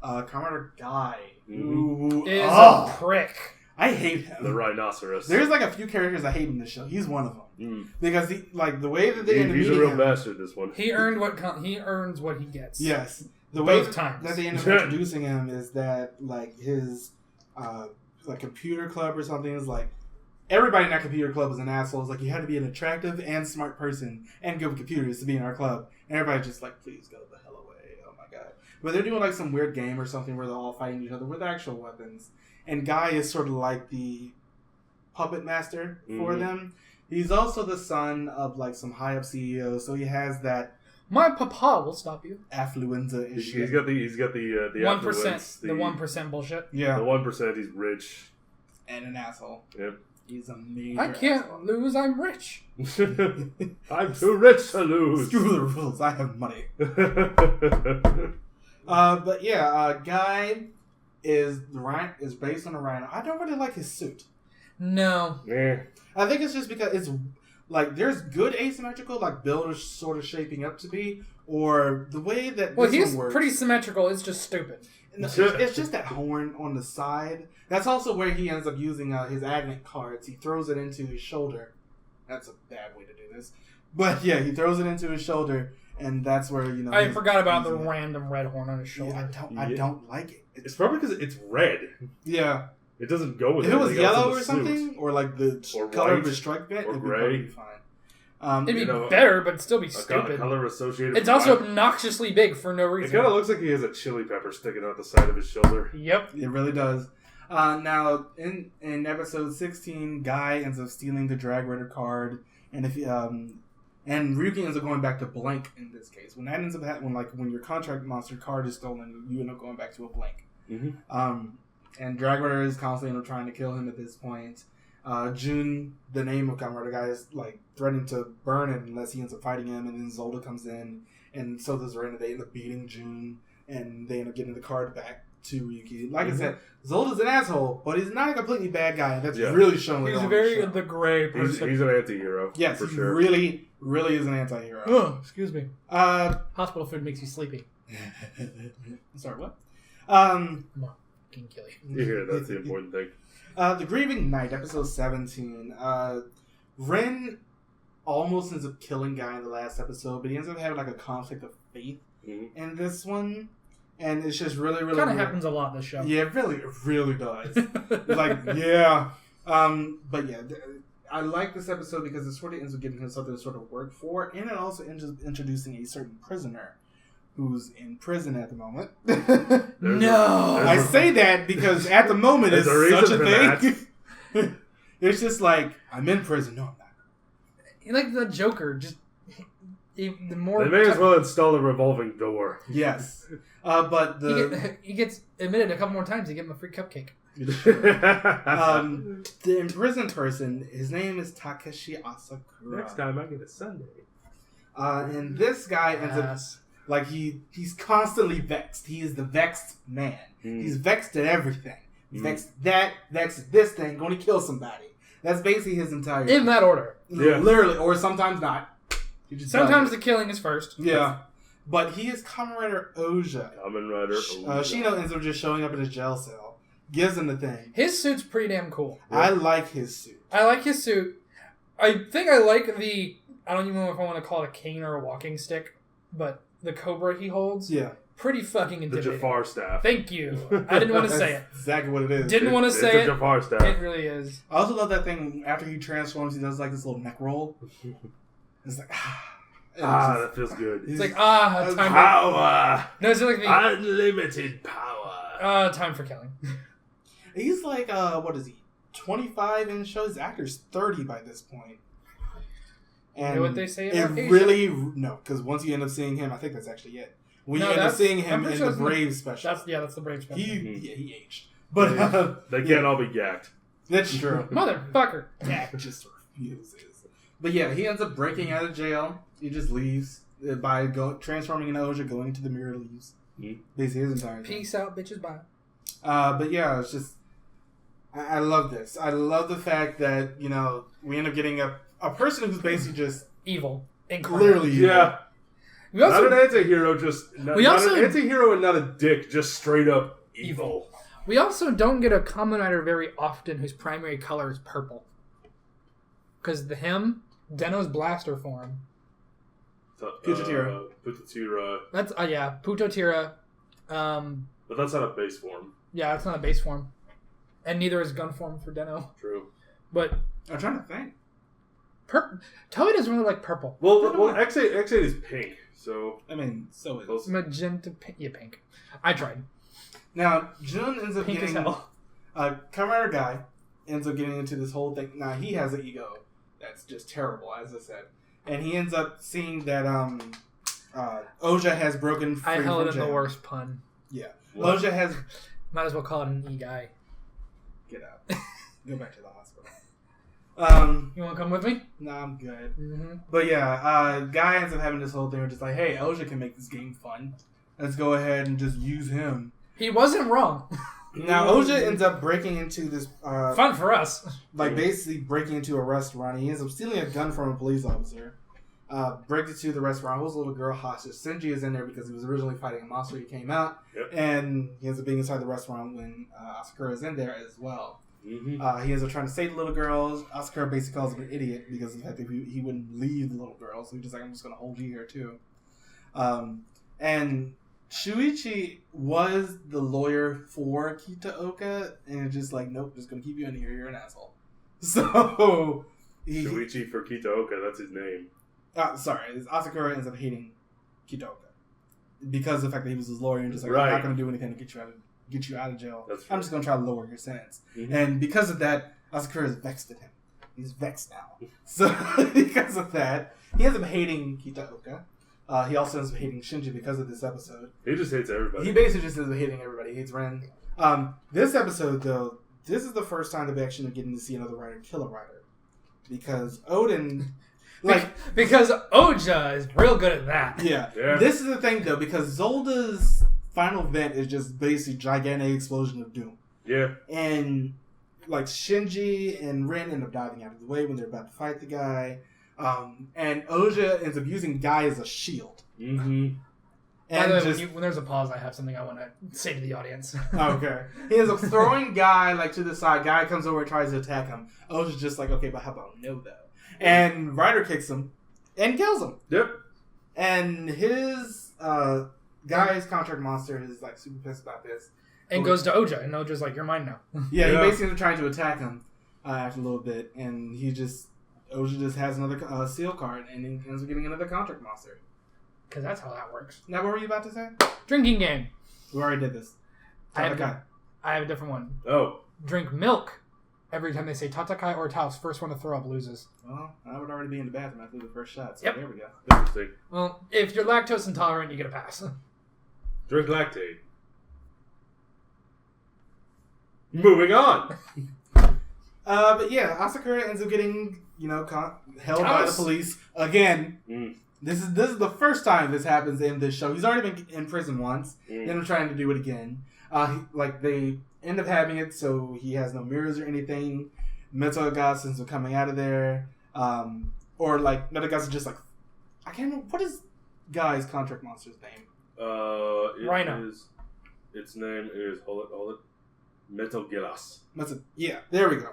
Kamen Rider Guy, who is a prick. I hate him. The rhinoceros. There's like a few characters I hate in this show. He's one of them because the way that they end up he's a real bastard. This one. He earns what he gets. Yes, the way that they end up introducing him is that like his like computer club or something is like. Everybody in that computer club is an asshole. It's like, you had to be an attractive and smart person and good with computers to be in our club. And everybody's just like, please go the hell away. Oh my god. But they're doing like some weird game or something where they're all fighting each other with actual weapons. And Guy is sort of like the puppet master for them. He's also the son of like some high up CEOs, so he has that. My papa will stop you. Affluenza issue. He's got the 1%. The 1% bullshit. Yeah. The 1%. He's rich and an asshole. Yep. He's a major I can't lose, I'm rich. I'm too rich to lose. Screw the rules, I have money. But yeah, Guy is based on a rhino. I don't really like his suit. No. I think it's just because it's like there's good asymmetrical, like Bill is sort of shaping up to be, or the way that he's works, pretty symmetrical. It's just stupid. It's just that horn on the side. That's also where he ends up using his Agnet cards. He throws it into his shoulder. That's a bad way to do this. But yeah, he throws it into his shoulder, and that's where, you know... I forgot about the random red horn on his shoulder. Yeah, I don't like it. It's probably because it's red. Yeah. It doesn't go with it. If it was yellow or suit. Something, or like the color of his strike bit, it'd gray. be fine. It'd be better, but it'd still be stupid. Color associated. It's also obnoxiously big for no reason. It kind of looks like he has a chili pepper sticking out the side of his shoulder. Yep, it really does. Now, in episode 16, Guy ends up stealing the Drag Rider card, and and Ryuki ends up going back to blank in this case. When that ends up happening, when your contract monster card is stolen, you end up going back to a blank. And Drag Rider is constantly trying to kill him at this point. Jun, the name of Kamen Rider Guy, is threatening to burn him unless he ends up fighting him, and then Zolda comes in, and so does Rena. They end up beating Jun, and they end up getting the card back to Ryuki. Like I said, Zolda's an asshole, but he's not a completely bad guy. That's Yeah. really shown. He's on very the show. the gray person. He's an anti-hero. Yes, for he sure. really, really is an anti-hero. Oh, excuse me. Uh, Hospital food makes you sleepy. sorry, what? Come on, can kill you. Yeah, that's the important thing. The Grieving Knight, episode 17. Ren almost ends up killing Guy in the last episode, but he ends up having like a conflict of faith in this one. And it's just really, really Kind of weird. happens a lot this show. Yeah, it really does. It's like, yeah. But yeah, I like this episode because it sort of ends up giving him something to sort of work for, and it also ends up introducing a certain prisoner who's in prison at the moment. I say that because at the moment it's such a thing. It's just like, I'm in prison. No, I'm not. Like the Joker, just the more They may as well install a revolving door. Yes. But he gets admitted a couple more times. They give him a free cupcake. The imprisoned person, his name is Takeshi Asakura. Next time I get a Sunday. And this guy ends up like he's constantly vexed. He is the vexed man. He's vexed at everything. He's vexed at this thing, going to kill somebody. That's basically his entire In that order. Yeah. Literally, or sometimes not. Sometimes the killing is first. Yeah. But he is Kamen Rider Oja. Kamen Rider. Shino ends up just showing up in his jail cell. Gives him the thing. His suit's pretty damn cool. Yeah. I like his suit. I like his suit. I think I like the... I don't even know if I want to call it a cane or a walking stick, but the cobra he holds. Yeah. Pretty fucking The intimidating. Jafar staff. Thank you. I didn't want to say it. Exactly what it is. Didn't want to say It's a it. Jafar staff. It really is. I also love that thing after he transforms, he does like this little neck roll. It's like, that feels good. It's like, time Power! No, it's like the... Unlimited power! time for killing. He's like, what is he? 25 in the show. His actor's 30 by this point. And You know what they say it about Asia? really, no, because once you end up seeing him, I think that's actually it. When you end up seeing him in the Brave special. That's the Brave special. He aged. But They can't all be gacked. that's true. Motherfucker. Dak just refuses. But yeah, he ends up breaking out of jail. He just leaves by transforming into Oja, going into the mirror, leaves. Basically, his entire thing. Peace out, bitches. Bye. But yeah, it's just I love this. I love the fact that we end up getting a person who's basically just Evil. clearly evil. Yeah. We also, not an anti-hero, just... Not an anti-hero and not a dick, just straight up evil. we also don't get a Kamen Rider very often whose primary color is purple. Because Deno's blaster form. Putatira. Putatira. That's, Putotira. But that's not a base form. Yeah, it's not a base form. And neither is gun form for Deno. True. But I'm trying to think. Toei doesn't really like purple. Well, X8 is pink, so... I mean, so is. Magenta pink. I tried. Now, Jun ends up Pink as getting... hell. Kamen Rider guy ends up getting into this whole thing. Now, he has an ego that's just terrible, as I said. And he ends up seeing that Oja has broken free I held from in the jail. worst pun. Yeah. What? Oja has... Might as well call it an E-guy. Get out. Go back to the hospital. You want to come with me? Nah, I'm good. Mm-hmm. But yeah, Guy ends up having this whole thing where just like, hey, Oja can make this game fun. Let's go ahead and just use him. He wasn't wrong. Now, Oja ends up breaking into this... Fun for us. like, basically breaking into a restaurant. He ends up stealing a gun from a police officer. Breaks into the restaurant, holds a little girl hostage. Senji is in there because he was originally fighting a monster. He came out, and he ends up being inside the restaurant when Asakura is in there as well. Mm-hmm. He ends up trying to save the little girls. Asakura basically calls him an idiot because of the fact that he wouldn't leave the little girls. So he's just like, I'm just going to hold you here too. And Shuichi was the lawyer for Kitaoka, and it's just like, nope, just going to keep you in here. You're an asshole. So Shuichi for Kitaoka, that's his name. Asakura ends up hating Kitaoka because of the fact that he was his lawyer and just like, Right. I'm not going to do anything to get you out of jail. That's I'm just going to try to lower your sentence. Mm-hmm. And because of that, Asakura is vexed at him. He's vexed now. So because of that, he ends up hating Kitaoka. He also ends up hating Shinji because of this episode. He just hates everybody. He basically just ends up hating everybody. He hates Ren. This episode, though, this is the first time that we actually are getting to see another Rider kill a Rider. Because Odin... Because Oja is real good at that. Yeah. Yeah. This is the thing, though, because Zolda's final event is just basically gigantic explosion of doom. Yeah. And like Shinji and Rin end up diving out of the way when they're about to fight the guy. And Oja ends up using Guy as a shield. Mm-hmm. By the way, when there's a pause, I have something I want to say to the audience. Okay. He ends up throwing Guy like to the side. Guy comes over and tries to attack him. Oja's just like, okay, but how about no though? And Ryder kicks him and kills him. Yep. And his Guy's contract monster is like super pissed about this. And goes to Oja, and Oja's like, you're mine now. Yeah, he basically ends up trying to attack him after a little bit, and Oja just has another seal card, and he ends up getting another contract monster. Because that's how that works. Now, what were you about to say? Drinking game. We already did this. I have a different one. Oh. Drink milk. Every time they say Tatakai or Taos, first one to throw up loses. Well, I would already be in the bathroom after the first shot, so Yep. There we go. Interesting. Well, if you're lactose intolerant, you get a pass. Drink lactate. Moving on. But yeah, Asakura ends up getting, held by the police again. Mm. This is the first time this happens in this show. He's already been in prison once, then I'm trying to do it again. They end up having it, so he has no mirrors or anything. Metal Gods ends up coming out of there, or like Metal Gods is just like, I can't remember what is Guy's contract monster's name. Rhino. Its name is hold it. Metal Geras. Yeah, there we go.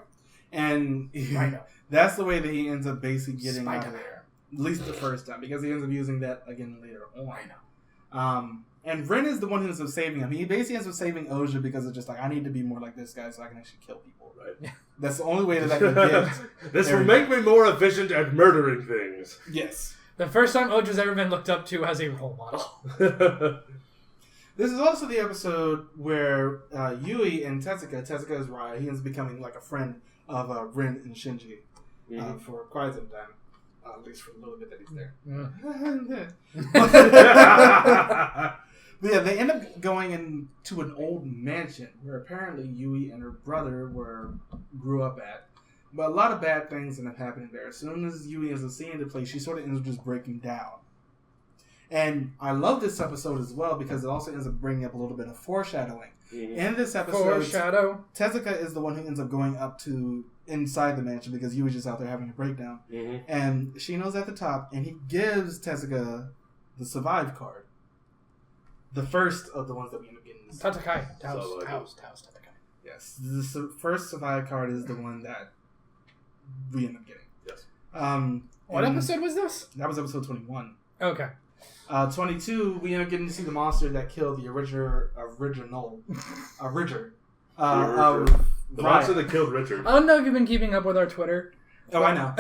And Rhino. That's the way that he ends up basically getting out of Spider-Man. there. At least the first time, because he ends up using that again later on. And Rin is the one who ends up saving him. He basically ends up saving Oja because it's just like, I need to be more like this guy so I can actually kill people. Right. That's the only way that I can get. This will make me more efficient at murdering things. Yes. The first time Oja's ever been looked up to as a role model. This is also the episode where Yui and Tezuka is Raya, he ends up becoming like a friend of Rin and Shinji for quite some time. At least for a little bit that he's there. But yeah, they end up going into an old mansion where apparently Yui and her brother grew up at. But a lot of bad things end up happening there. As soon as Yui ends up seeing the place, she sort of ends up just breaking down. And I love this episode as well because it also ends up bringing up a little bit of foreshadowing. Mm-hmm. In this episode, Tezuka is the one who ends up going up to inside the mansion because Yui's just out there having a breakdown. Mm-hmm. And Shino's at the top, and he gives Tezuka the survive card. The first of the ones that we end up getting. Tatakai. Taos, Tatakai. Yes. The first survive card is the one that we end up getting. Yes. What episode was this? That was episode 21. Okay. 22, we end up getting to see the monster that killed the original Ridger. The monster that killed Richard. I don't know if you've been keeping up with our Twitter. Oh, I know.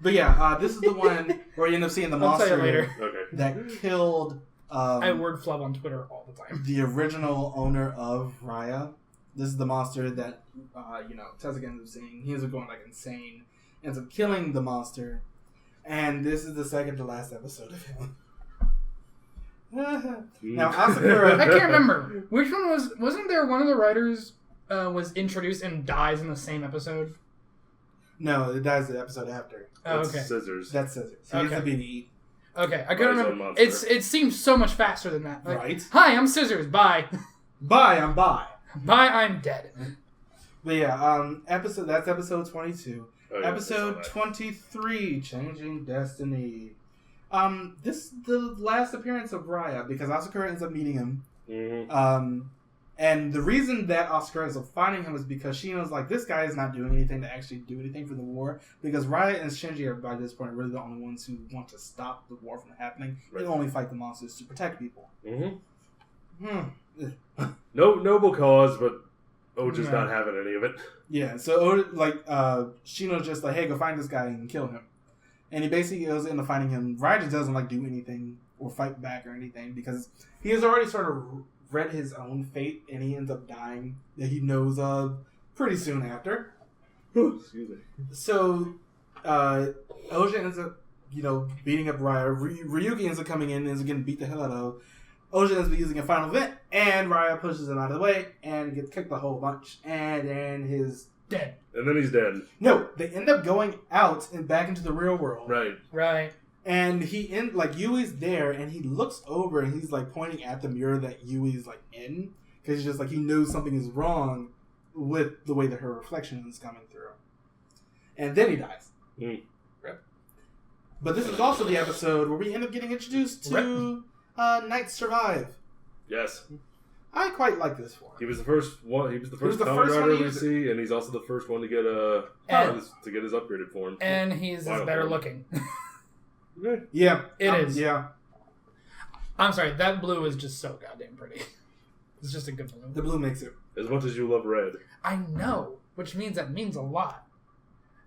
But yeah, this is the one where you end up seeing the monster I'll tell you later. that killed... I word flub on Twitter all the time. The original owner of Raya. This is the monster that, Tezuka ends up seeing. He ends up going like insane. Ends up killing the monster. And this is the second to last episode of him. Now, Asakura... I can't remember. Which one wasn't there one of the writers was introduced and dies in the same episode? No, it dies the episode after. Oh, That's okay. Scissors. That's Scissors. He's the BDE. Okay, I couldn't remember. It seems so much faster than that. Like, right. Hi, I'm Scissors. Bye. Bye, I'm bye. Bye, I'm dead. But yeah, that's episode 22. Oh, yeah, episode 23, Changing Destiny. This is the last appearance of Raya because Asakura ends up meeting him. Mm-hmm. And the reason that Asakura ends up finding him is because she knows like this guy is not doing anything to actually do anything for the war because Raya and Shinji are by this point really the only ones who want to stop the war from happening. Right. They only fight the monsters to protect people. Mm-hmm. No noble cause, but Oja's not having any of it. Yeah, so Shino's just like, hey, go find this guy and kill him. And he basically goes into finding him. Ryder doesn't do anything or fight back or anything because he has already sort of read his own fate and he ends up dying that he knows of pretty soon after. Excuse me. So Oja ends up, beating up Raya. Ryuki ends up coming in and ends up getting beat the hell out of. Oja ends up using a final event and Raya pushes him out of the way and gets kicked a whole bunch and then he's dead. And then he's dead. No, they end up going out and back into the real world. Right. And Yui's there, and he looks over, and he's like pointing at the mirror that Yui's like in, because he's just like he knows something is wrong with the way that her reflection is coming through. And then he dies. But this is also the episode where we end up getting introduced to Knights Survive. Yes. I quite like this one. He was the first one. He was the first Kamen Rider we see, and he's also the first one to get his upgraded form. And he's better looking. Yeah, it is. Yeah. I'm sorry, that blue is just so goddamn pretty. It's just a good blue. The blue makes it. As much as you love red. I know, which means that means a lot.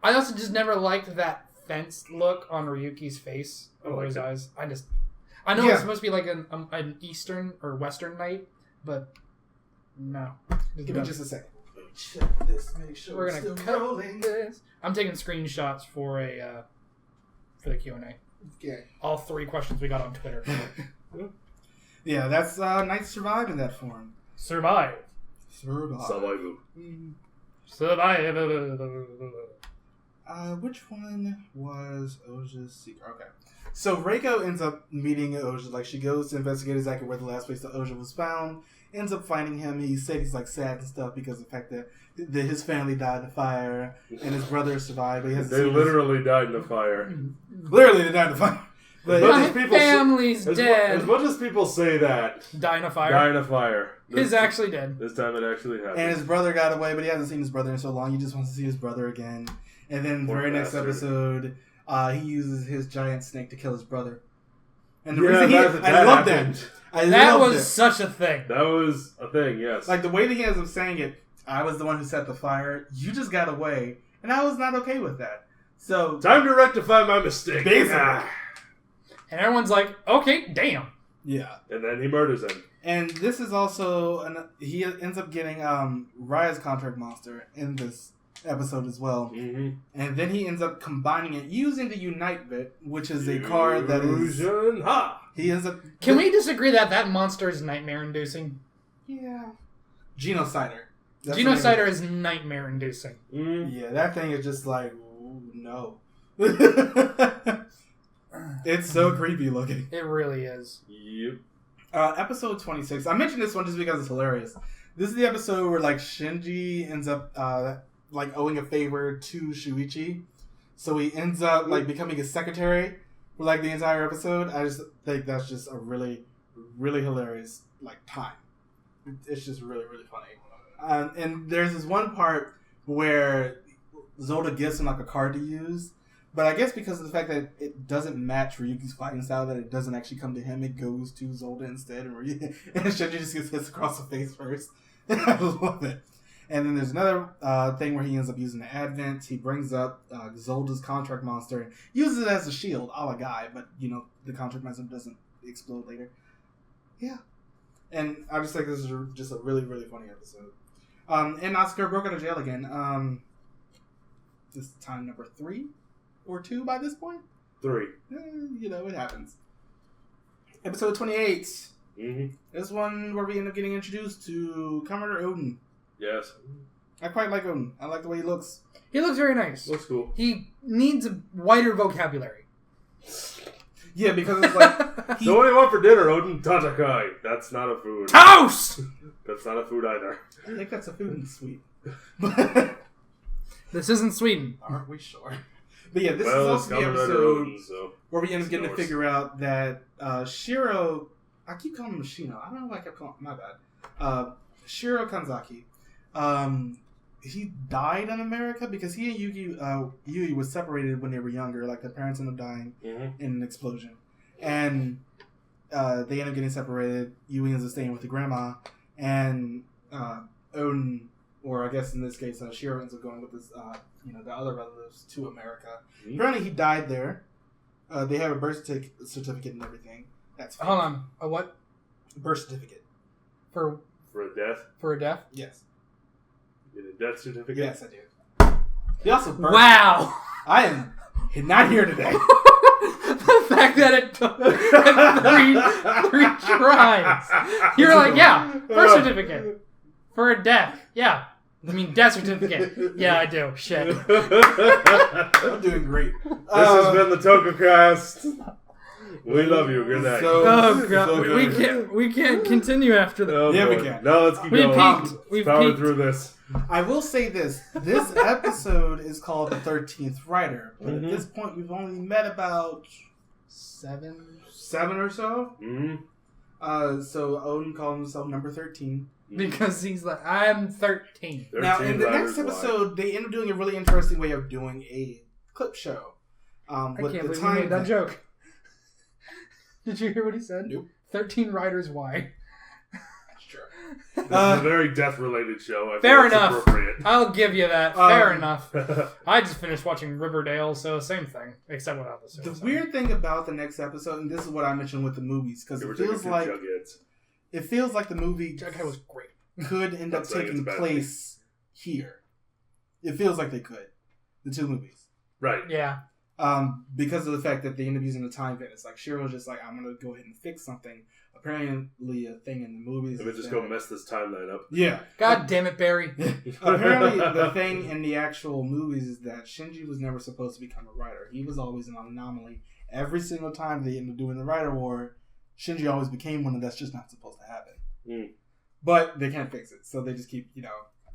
I also just never liked that fenced look on Ryuki's face over his eyes. I know it's supposed to be like an Eastern or Western knight, but no. Give me just a second. Check this. Make sure we're gonna cut this. I'm taking screenshots for the Q&A. Okay. All 3 questions we got on Twitter. Yeah, that's Knights Survive in that form. Survive. Which one was Oja's secret? Okay. So Reiko ends up meeting Oja. Like, she goes to investigate exactly where the last place that Oja was found. Ends up finding him. He said he's like sad and stuff because of the fact that his family died in the fire and his brother survived. But they literally died in the fire. Literally, they died in the fire. But my family's dead. As much as people say that, die in a fire. His actually did. This time it actually happened. And his brother got away, but he hasn't seen his brother in so long. He just wants to see his brother again. And then the very next episode, he uses his giant snake to kill his brother. And the reason I love that. That was such a thing. That was a thing, yes. Like the way that he ends up saying it, I was the one who set the fire. You just got away, and I was not okay with that. So time to rectify my mistake. Basically. And everyone's like, okay, damn. Yeah. And then he murders him. And this is also he ends up getting Raya's contract monster in this episode as well. Mm-hmm. And then he ends up combining it using the Unite bit, which is a card that is he ends up. Can we disagree that monster is nightmare inducing? Yeah. Genocider. Genocider is nightmare inducing. Yeah, that thing is just like, ooh, no. It's so creepy looking. It really is. Yep. Episode 26. I mentioned this one just because it's hilarious. This is the episode where like Shinji ends up like owing a favor to Shuichi, so he ends up like becoming his secretary for like the entire episode. I just think that's just a really, really hilarious like time. It's just really, really funny. And there's this one part where Zolda gives him like a card to use. But I guess because of the fact that it doesn't match Ryuki's fighting style, that it doesn't actually come to him, it goes to Zolda instead, and Shinji just gets hit across the face first. I love it. And then there's another thing where he ends up using the Advent. He brings up Zolda's contract monster and uses it as a shield, a la Guy, but, the contract monster doesn't explode later. Yeah. And I just think this is just a really, really funny episode. And Asuka broke out of jail again. This is time number 3? Or 2 by this point? 3. It happens. Episode 28. Mm-hmm. This one where we end up getting introduced to Kamen Rider Odin. Yes. I quite like Odin. I like the way he looks. He looks very nice. Looks cool. He needs a wider vocabulary. Yeah, because it's like... So what do you want for dinner, Odin? Tatakai. That's not a food. Toast! That's not a food either. I think that's a food and sweet. This isn't Sweden. Aren't we sure? But yeah, this is also the episode where we end up getting to yours. figure out that Shiro... I keep calling him Shino. I don't know why I kept calling him... My bad. Shiro Kanzaki. He died in America because he and Yui was separated when they were younger. Like, their parents ended up dying in an explosion. And they end up getting separated. Yui ends up staying with the grandma. And Odin... Or I guess in this case, Shiro ends up going with his, the other relatives to America. Mm-hmm. Apparently, he died there. They have a birth certificate and everything. That's fake. Hold on. A what? Birth certificate. For a death? For a death? Yes. You get a death certificate? Yes, I do. He also birthed. Wow. I am not here today. The fact that it took three tries. You're like, yeah, birth certificate. For a death. Yeah. I mean, death certificate. Yeah, I do. Shit. I'm doing great. This has been the Tokucast. We love you. Good night. Oh god, we can't continue after that. Oh, yeah, boy. we can. No, let's keep We going. peaked. We've Power peaked. through this. I will say this. This episode is called The 13th Rider. But at this point, we've only met about seven or so. Mm-hmm. So Odin calls himself number 13. Because he's like, I'm 13. Now, in the next episode, they end up doing a really interesting way of doing a clip show. I can't believe you made that joke. Did you hear what he said? Nope. 13 Riders Why? Sure. This is a very death-related show. Fair enough. I'll give you that. Fair enough. The I just finished watching Riverdale, so same thing, except without the suicide. The weird thing about the next episode, and this is what I mentioned with the movies, because it feels like the movie Jughead was great. could end up taking place here. It feels like they could. The two movies. Right. Yeah. Because of the fact that they end up using the time bit. It's like Shiro's just like, I'm going to go ahead and fix something. Apparently a thing in the movies. Let me just go mess this timeline up. Yeah. God damn it, Barry. Apparently the thing in the actual movies is that Shinji was never supposed to become a writer. He was always an anomaly. Every single time they ended up doing the Rider War, Shinji always became one, and that's just not supposed to happen. Mm. But they can't fix it, so they just keep,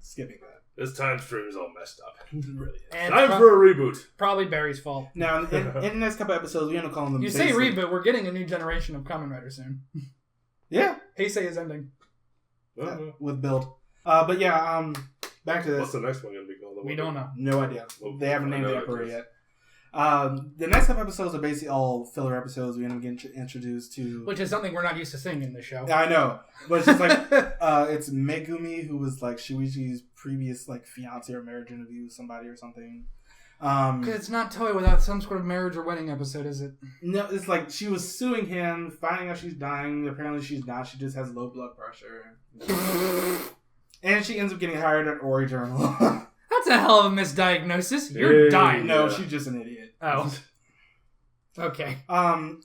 skipping that. This time stream is all messed up. It really is. And Time for a reboot. Probably Barry's fault. Now, in the next couple episodes, we end up calling them... You say reboot, we're getting a new generation of Kamen Rider soon. Yeah. Heisei is ending. With Build. But yeah, back to this. What's the next one going to be called? We don't know. No idea. Well, They haven't named the Emperor yet. The next couple episodes are basically all filler episodes. We end up getting introduced to... Which is something we're not used to seeing in this show. I know. But it's just like... it's Megumi, who was like Shuichi's previous fiance or marriage interview with somebody or something. Because it's not Toei without some sort of marriage or wedding episode, is it? No, it's like she was suing him, finding out she's dying. Apparently she's not. She just has low blood pressure. And she ends up getting hired at Ori Journal. That's a hell of a misdiagnosis. You're dying. No, she's just an idiot. Oh. Okay.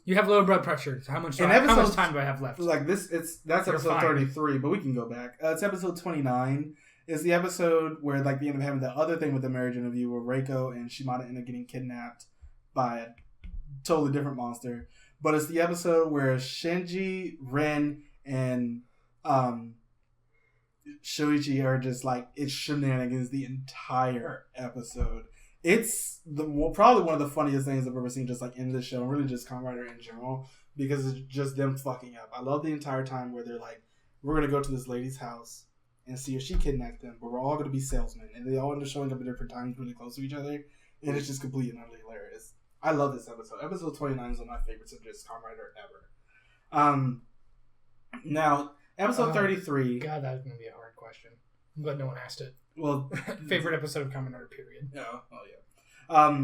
You have low blood pressure. How much time do I have left? Like this, that's episode 33, but we can go back. It's episode 29. It's the episode where they end up having the other thing with the marriage interview where Reiko and Shimada end up getting kidnapped by a totally different monster. But it's the episode where Shinji, Ren, and Shuichi are just it's shenanigans the entire episode. It's probably one of the funniest things I've ever seen just in this show, and really just Kamen Rider in general, because it's just them fucking up. I love the entire time where they're like, we're going to go to this lady's house and see if she kidnapped them, but we're all going to be salesmen, and they all end up showing up at different times really close to each other, and it's just completely and utterly hilarious. I love this episode. Episode 29 is one of my favorites of just Kamen Rider ever. Now, episode 33... God, that's going to be a hard question. I'm glad no one asked it. Well, favorite episode of Kamen Rider, period. Oh yeah.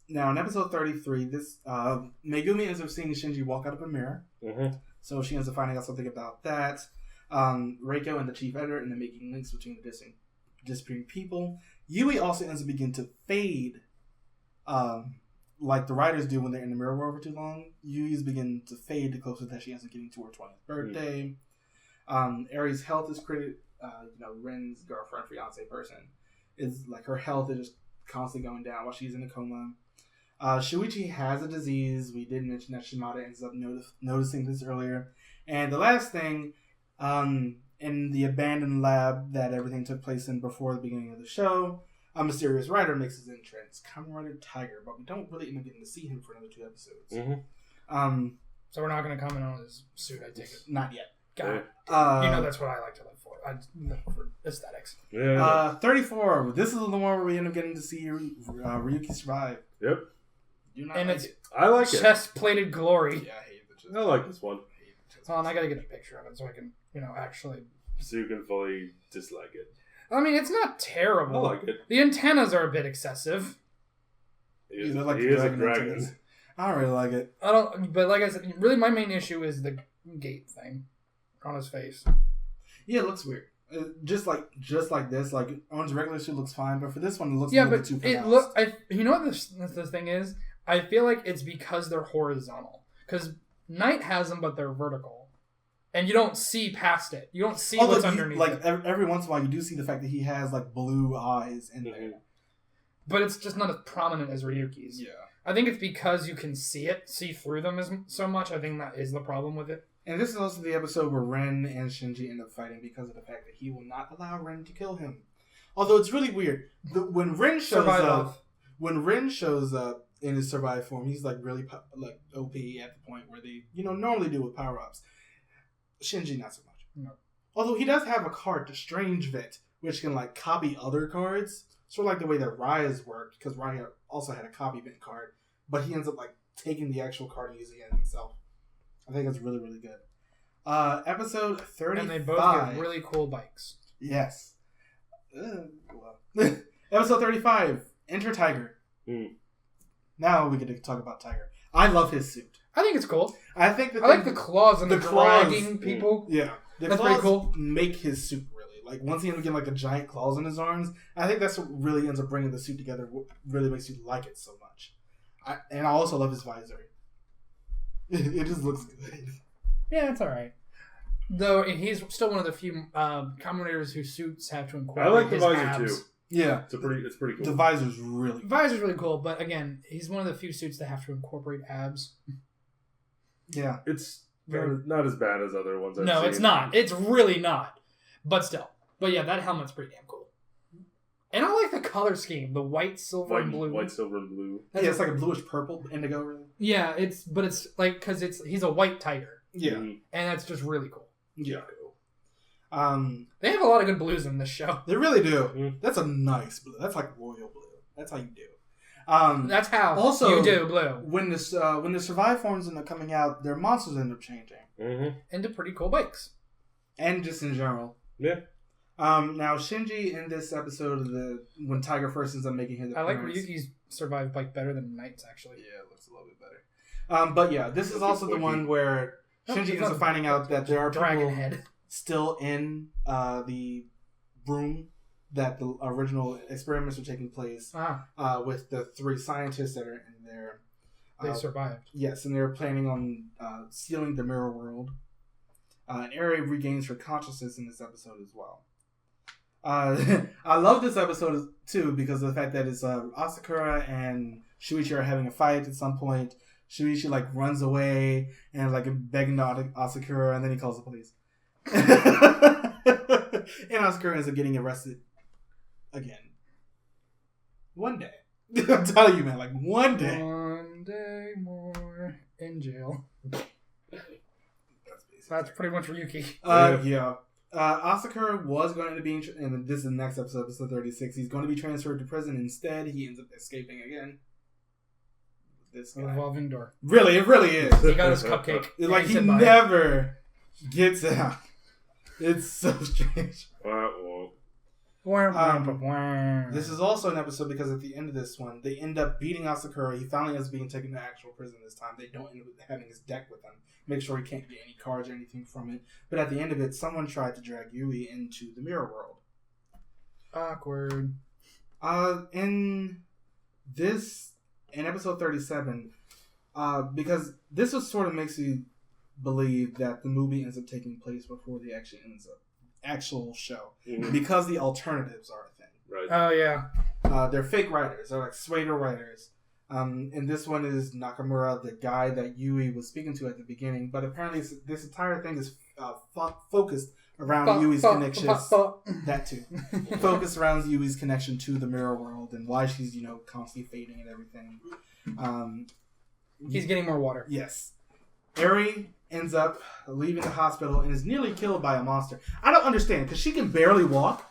Now, in episode 33, this Megumi ends up seeing Shinji walk out of a mirror. Mm-hmm. So she ends up finding out something about that. Reiko and the chief editor end up making links between the disappearing people. Yui also ends up beginning to fade, like the writers do when they're in the mirror world for too long. Yui's beginning to fade the closer that she ends up getting to her 20th birthday. Ari's health is pretty... Ren's girlfriend, fiance person, is her health is just constantly going down while she's in a coma. Shuichi has a disease. We did mention that Shimada ends up noticing this earlier. And the last thing, in the abandoned lab that everything took place in before the beginning of the show, a mysterious rider makes his entrance, Kamen Rider Tiger, but we don't really end up getting to see him for another 2 episodes. Mm-hmm. So we're not going to comment on his suit, I take it. Not yet. Got it. That's what I like to look for. I look for aesthetics. Yeah. 34. This is the one where we end up getting to see Ryuki survive. Yep. And it's I like it. Chest-plated glory. Yeah, I hate the chest. I like this one. Hold on, I gotta get a picture of it so I can, actually... So you can fully dislike it. I mean, it's not terrible. I like it. The antennas are a bit excessive. He is a dragon dragon. antennas. I don't really like it. But like I said, really my main issue is the gate thing on his face. Yeah, it looks weird. Just like this, on his regular suit looks fine, but for this one it looks a little bit too pronounced. You know what the thing is? I feel like it's because they're horizontal. Because Knight has them, but they're vertical. And you don't see past it. You don't see what's underneath it. Every once in a while, you do see the fact that he has, like, blue eyes in there. But it's just not as prominent as Ryuki's. Yeah. I think it's because you can see through them so much. I think that is the problem with it. And this is also the episode where Ren and Shinji end up fighting because of the fact that he will not allow Ren to kill him. Although it's really weird. When Ren shows up in his survive form, he's like really like OP at the point where they normally do with power-ups. Shinji not so much. No. Although he does have a card, the Strange Vent, which can like copy other cards. Sort of like the way that Raya's worked, because Raya also had a copy vent card, but he ends up like taking the actual card and using it himself. I think that's really, really good. Episode 35. And they both get really cool bikes. Yes. Episode 35. Enter Tiger. Now we get to talk about Tiger. I love his suit. I think it's cool. I like the claws and the dragging people. Yeah. That's pretty cool. Make his suit really. Like, once he ends up getting, like, the giant claws in his arms, I think that's what really ends up bringing the suit together. What really makes you like it so much. I also love his visor. It just looks good. Yeah, it's alright. Though, he's still one of the few Kamen Riders whose suits have to incorporate I like the his visor, abs. too. Yeah. It's pretty cool. The visor's really cool. Visor's really cool, but again, he's one of the few suits that have to incorporate abs. Yeah. It's not as bad as other ones I've seen. No, it's not. It's really not. But still. But yeah, that helmet's pretty damn cool. And I like the color scheme. The white, silver, and blue. White, silver, and blue. Yeah, it's like a bluish purple indigo, really. Yeah, it's like, because he's a white tiger. Yeah. And that's just really cool. Yeah. They have a lot of good blues in this show. They really do. That's a nice blue. That's like royal blue. That's how you do. That's how also, you do blue. When the survive forms end up coming out, their monsters end up changing. Into pretty cool bikes. And just in general. Yeah. Now Shinji in this episode of when Tiger first ends up making his appearance. I like Ryuki's survive bike better than Knight's, actually. Yeah, it looks a little bit better. But yeah, this is also the one where Shinji ends up finding out that there are people still in the room that the original experiments are taking place with the 3 scientists that are in there. They survived. Yes, and they're planning on sealing the mirror world. And Eri regains her consciousness in this episode as well. I love this episode too because of the fact that it's Asakura and Shuichi are having a fight at some point. Shuichi like runs away and like begging to Asakura, and then he calls the police. And Asakura ends up getting arrested again. One day. I'm telling you, man, like one day. One day more in jail. That's pretty much Ryuki. Yeah. Asakura was going to be, and this is the next episode, episode 36. He's going to be transferred to prison. Instead, he ends up escaping again. This guy. Revolving door. Really, it really is. He got his cupcake. Like, he never gets out. It's so strange. This is also an episode because at the end of this one, they end up beating Asakura. He finally ends up being taken to actual prison this time. They don't end up having his deck with him. Make sure he can't get any cards or anything from it. But at the end of it, someone tried to drag Yui into the mirror world. Awkward. In episode 37, because this was sort of makes you believe that the movie ends up taking place before the actual show. Because the alternatives are a thing. Right. Oh, yeah. They're fake writers. They're like Swader writers. And this one is Nakamura, the guy that Yui was speaking to at the beginning. But apparently this entire thing is focused around Yui's connection. That too. Focused around Yui's connection to the mirror world and why she's, constantly fading and everything. He's getting more water. Yes. Eri ends up leaving the hospital and is nearly killed by a monster. I don't understand, because she can barely walk.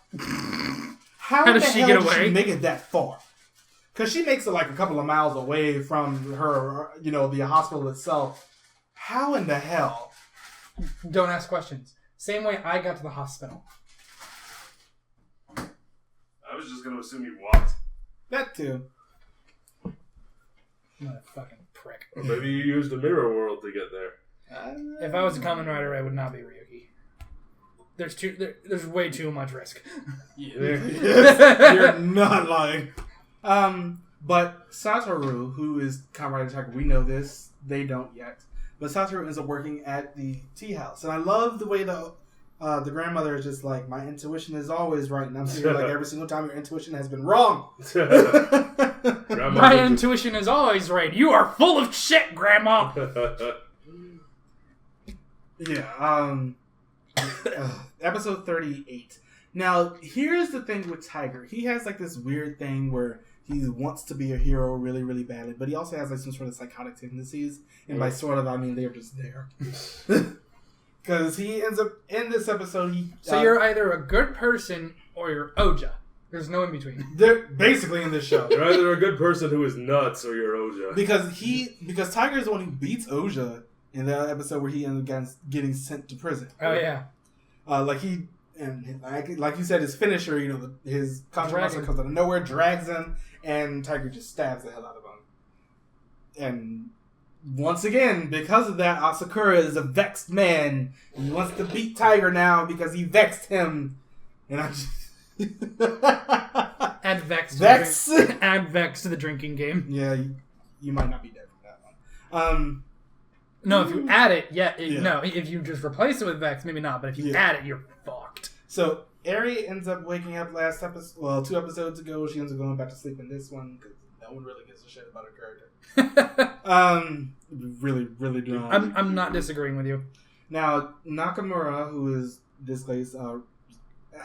How does she get away? Did she make it that far? Because she makes it like a couple of miles away from her, the hospital itself. How in the hell? Don't ask questions. Same way I got to the hospital. I was just going to assume you walked. That too. Motherfucking prick. Or maybe you used the mirror world to get there. If I was a Kamen Rider, I would not be Ryuki. There's way too much risk. You're not lying. But Satoru, who is Kamen Rider Tiger, we know this. They don't yet. But Satoru ends up working at the tea house. And I love the way the grandmother is just like, my intuition is always right. And I'm sitting here like, every single time your intuition has been wrong. My intuition is always right. You are full of shit, Grandma. Yeah. Episode 38. Now, here's the thing with Tiger. He has like this weird thing where he wants to be a hero really, really badly, but he also has like some sort of psychotic tendencies. And by sort of, I mean they're just there. Because he ends up in this episode. So you're either a good person or you're Oja. There's no in between. They're basically in this show. You're either a good person who is nuts or you're Oja. Because Tiger is the one who beats Oja in that episode where he ends up getting sent to prison. Oh yeah. Like you said, his finisher, his contract monster comes out of nowhere, drags him, and Tiger just stabs the hell out of him. And once again, because of that, Asakura is a vexed man. He wants to beat Tiger now because he vexed him. And I just... Add Vex. Vex? Add Vex to the drinking game. Yeah, you might not be dead from that one. No, if you add it, no. If you just replace it with Vex, maybe not. But if you add it, you're fucked. So Eri ends up waking up last episode. Well, 2 episodes ago, she ends up going back to sleep in this one because no one really gives a shit about her character. Really, really do not. I'm not disagreeing with you. Now Nakamura, who is this place, I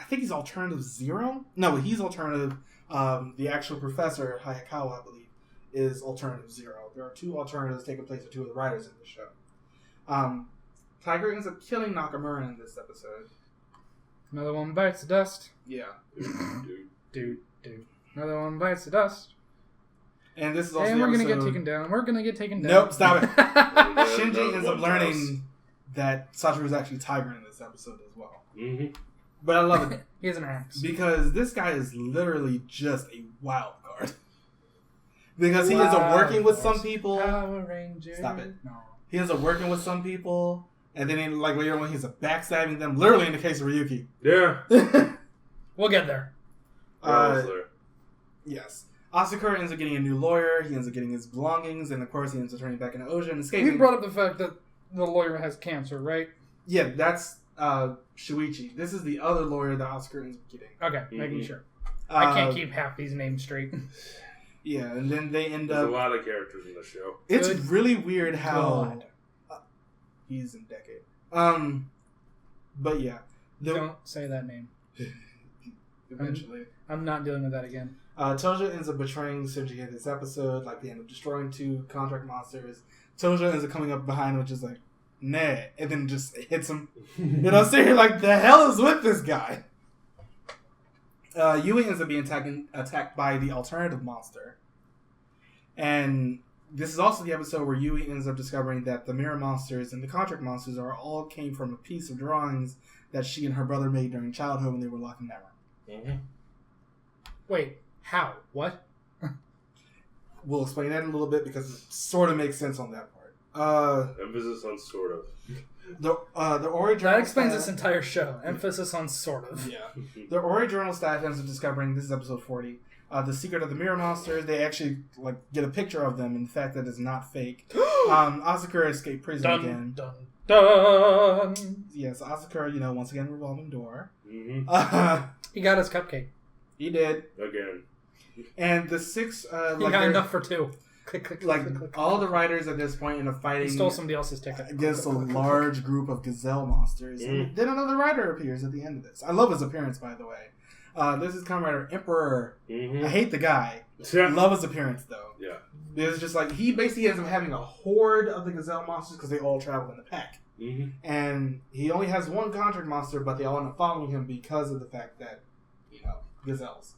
think he's Alternative Zero. No, he's Alternative. The actual professor Hayakawa, I believe, is Alternative Zero. There are 2 alternatives taking place with 2 of the writers in the show. Tiger ends up killing Nakamura in this episode. Another one bites the dust. Yeah. Dude. Another one bites the dust. And this is also. And we're gonna get taken down. We're gonna get taken down. Nope, stop it. Shinji ends up learning that Satoru is actually Tiger in this episode as well. Mm-hmm. But I love it. He has an axe. Because this guy is literally just a wild card. Because he ends up working with some people. Power Ranger. Stop it. No. He ends up working with some people. And then, like, later on, he's backstabbing them. Literally in the case of Ryuki. Yeah. We'll get there. Yes. Asakura ends up getting a new lawyer. He ends up getting his belongings. And, of course, he ends up turning back into Oja and escaping. You brought up the fact that the lawyer has cancer, right? Yeah, that's Shuichi. This is the other lawyer that Asakura ends up getting. Okay, making sure. I can't keep half these names straight. Yeah, and then they end up... There's a lot of characters in the show. It's really weird how... he's in Decade. But yeah. Don't say that name. Eventually. I'm not dealing with that again. Toja ends up betraying Shinji in this episode. Like, they end up destroying 2 contract monsters. Toja ends up coming up behind him, which is like, nah. And then just hits him. And I'm sitting here like, the hell is with this guy? Yui ends up being attacked by the alternative monster. And this is also the episode where Yui ends up discovering that the mirror monsters and the contract monsters all came from a piece of drawings that she and her brother made during childhood when they were locked in that room. Mm-hmm. Wait, how? What? We'll explain that in a little bit because it sort of makes sense on that part. Emphasis on sort of. The Ori Journal That explains staff, this entire show. Emphasis on sort of. Yeah. The Ori Journal staff ends up discovering, this is episode 40, the secret of the mirror monsters. They actually get a picture of them and the fact that it's not fake. Asakura escaped prison again. Dun. Yes, Asakura, once again, revolving door. Mm-hmm. He got his cupcake. He did. Again. And the 6... he got enough for 2. Click, click, like, click, click. all the writers at this point end up fighting... He stole somebody else's ticket. Against a large group of gazelle monsters. And then another writer appears at the end of this. I love his appearance, by the way. This is Kamen Rider Emperor. Mm-hmm. I hate the guy. Love his appearance, though. Yeah. It's just like, he basically ends up having a horde of the gazelle monsters because they all travel in the pack. Mm-hmm. And he only has one contract monster, but they all end up following him because of the fact that, gazelles.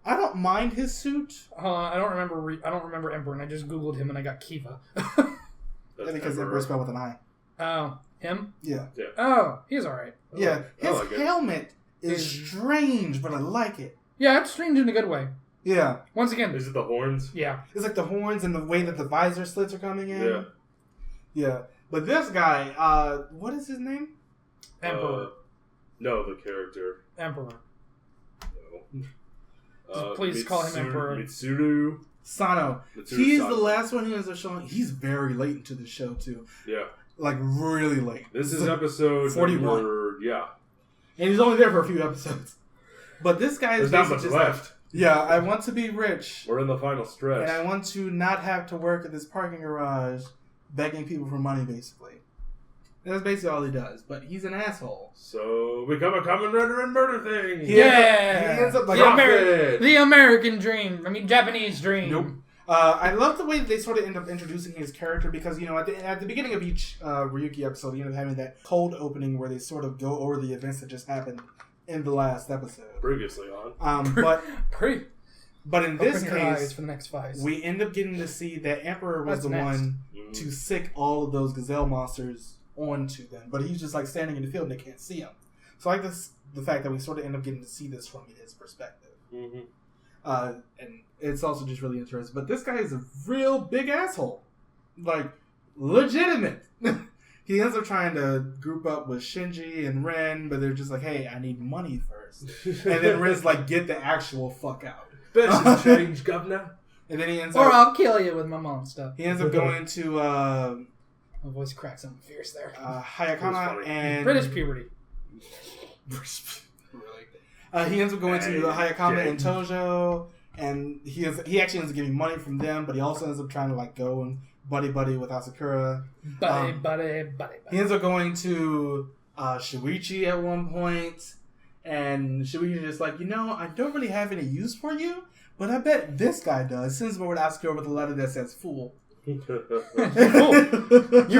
I don't mind his suit. I don't remember Emperor, and I just googled him and I got Kiva. Because Emperor spelled with an I. Oh, him? Yeah. Oh, he's alright. Yeah, his helmet is strange, but I like it. Yeah, it's strange in a good way. Yeah. Once again. Is it the horns? Yeah. It's like the horns and the way that the visor slits are coming in. Yeah. Yeah. But this guy, what is his name? Emperor. No, the character. Emperor. No. Please call him Emperor. Mitsuru. Sano. He's the last one who ends up showing. He's very late into the show, too. Yeah. Like, really late. This is episode 41. Yeah. And he's only there for a few episodes. But this guy is There's not much left. Yeah, I want to be rich. We're in the final stretch. And I want to not have to work at this parking garage begging people for money, basically. That's basically all he does. But he's an asshole. So, become a Kamen Rider and murder thing. He ends up like the American dream. I mean, Japanese dream. Nope. I love the way that they sort of end up introducing his character because, you know, at the beginning of each Ryuki episode, you end up having that cold opening where they sort of go over the events that just happened in the last episode. Previously on. But in this case, for the next five. we end up getting to see that Emperor was one to sick all of those gazelle monsters onto them. But he's just like standing in the field and they can't see him. So I like the fact that we sort of end up getting to see this from his perspective. And it's also just really interesting. But this guy is a real big asshole. Like, legitimate. He ends up trying to group up with Shinji and Ren, but they're just like, hey, I need money first. And then Ren's like, get the actual fuck out. Best change, governor. And then he ends Or up... I'll kill you with my mom stuff. He ends up going to... My voice cracks something fierce there. Hayakama and... British puberty. Really? He ends up going to Hayakama and Tojo, and he actually ends up getting money from them, but he also ends up trying to like go and buddy with Asakura. Buddy. He ends up going to Shuichi at one point, and Shuichi's just like, you know, I don't really have any use for you, but I bet this guy does. Sends him over to Asakura with a letter that says "fool." You're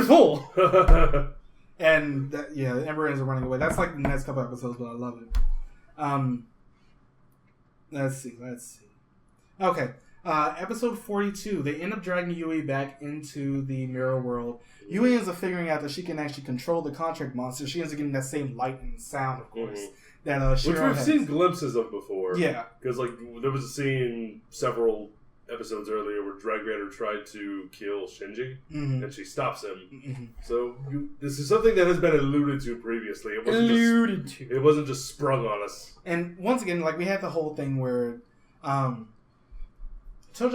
fool. And the Emperor ends up running away. That's like the next couple episodes, but I love it. Let's see. Okay. Episode 42. They end up dragging Yui back into the mirror world. Yui ends up figuring out that she can actually control the contract monster. She ends up getting that same light and sound, of course. That Shiro Which we've seen glimpses of before. Yeah. Because like there was a scene several episodes earlier where Drag Raider tried to kill Shinji, and she stops him. So this is something that has been alluded to previously. It wasn't just sprung on us. And once again, like we had the whole thing where Tojo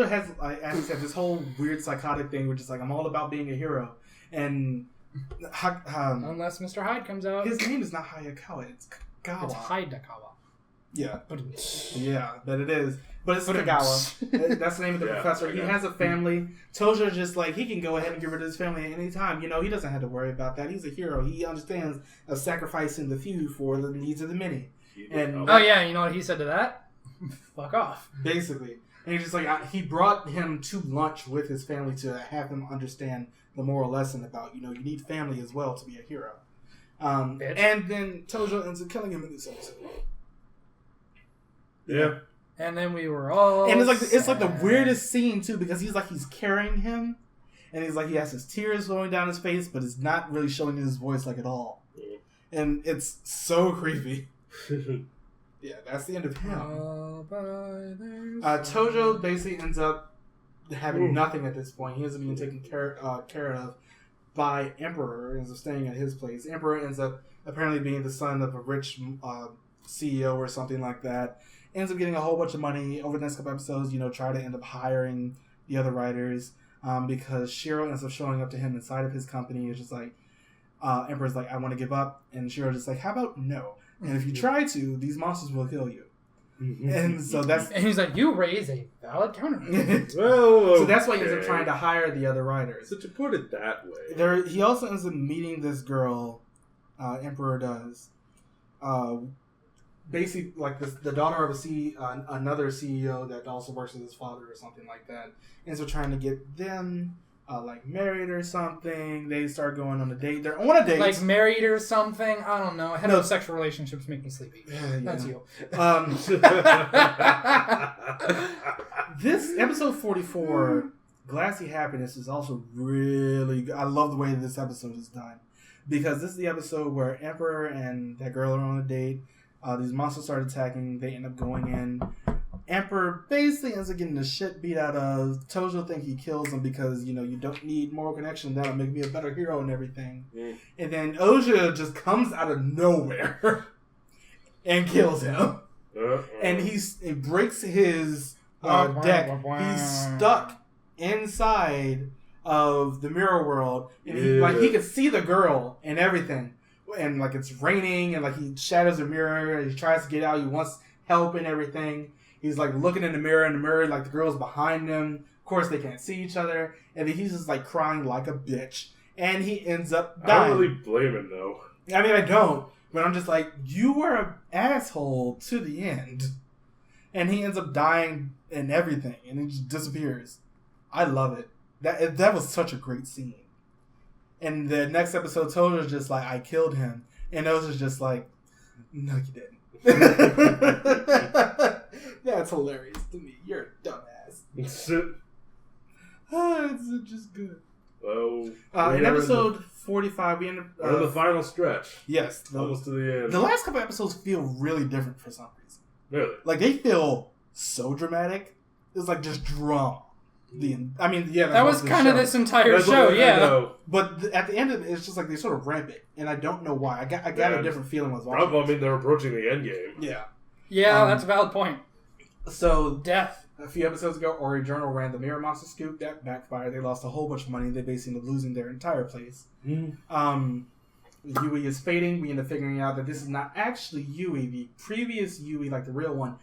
has, as he said, this whole weird psychotic thing, which is like, I'm all about being a hero. And unless Mr. Hyde comes out. His name is not Hayakawa, it's Kagawa. It's Hidekawa. Yeah. But it is. But it's Kagawa. That's the name of the professor. He has a family. Tojo's just like, he can go ahead and get rid of his family at any time. You know, he doesn't have to worry about that. He's a hero. He understands of sacrificing the few for the needs of the many. And you know what he said to that? Fuck off. Basically. And he's just like, he brought him to lunch with his family to have him understand the moral lesson about, you know, you need family as well to be a hero. And then Tojo ends up killing him in this episode. Yeah. And then we were all and it's like the weirdest scene too, because he's carrying him, and he's like, he has his tears flowing down his face, but it's not really showing in his voice like at all. And it's so creepy. Yeah, that's the end of him. Tojo basically ends up having nothing at this point. He ends up being taken care of by Emperor, ends up staying at his place. Emperor ends up apparently being the son of a rich CEO or something like that. Ends up getting a whole bunch of money over the next couple episodes, you know, try to end up hiring the other writers because Shiro ends up showing up to him inside of his company. It's just like, Emperor's like, I want to give up. And Shiro's just like, how about no? And if you try to, these monsters will kill you. And so that's... And he's like, you raise a valid counter. So that's why he ends up trying to hire the other writers. So to put it that way... He also ends up meeting this girl, Emperor does, basically like the daughter of another CEO that also works with his father or something like that. Ends up trying to get them like married or something. They start going on a date. They're on a date. Like married or something. I don't know. Heterosexual relationships make me sleepy. That's you. This episode 44, Glassy Happiness, is also really good. I love the way this episode is done, because this is the episode where Emperor and that girl are on a date. These monsters start attacking. They end up going in. Emperor basically ends up getting the shit beat out of. Tojo think he kills him because, you know, you don't need moral connection. That'll make me a better hero and everything. And then Oja just comes out of nowhere and kills him. And he breaks his deck. He's stuck inside of the mirror world, and he can see the girl and everything, and like it's raining, and like he shatters the mirror, and he tries to get out. He wants help and everything. He's like looking in the mirror, like the girl's behind him. Of course, they can't see each other, and then he's just like crying like a bitch, and he ends up dying. I don't really blame him though. I mean, I don't, but I'm just like, you were an asshole to the end, and he ends up dying and everything, and he just disappears. I love it. That was such a great scene. And the next episode, Tojo's just like, I killed him. And Oza's just like, no, you didn't. That's hilarious to me. You're a dumbass. It's just good. Well, in episode 45, we end up... we're in the final stretch. Yes. Almost to the end. The last couple episodes feel really different for some reason. Really? Like, they feel so dramatic. It's like just drama. That was kind of this entire show, yeah. But at the end of it, it's just like they sort of ramp it, and I don't know why. I got a different feeling with watching. I mean, they're approaching the end game. Yeah. Yeah, that's a valid point. So, death. A few episodes ago, Ori Journal ran the Mirror Monster Scoop. That backfired. They lost a whole bunch of money. They basically ended up losing their entire place. Yui is fading. We end up figuring out that this is not actually Yui. The previous Yui, like the real one,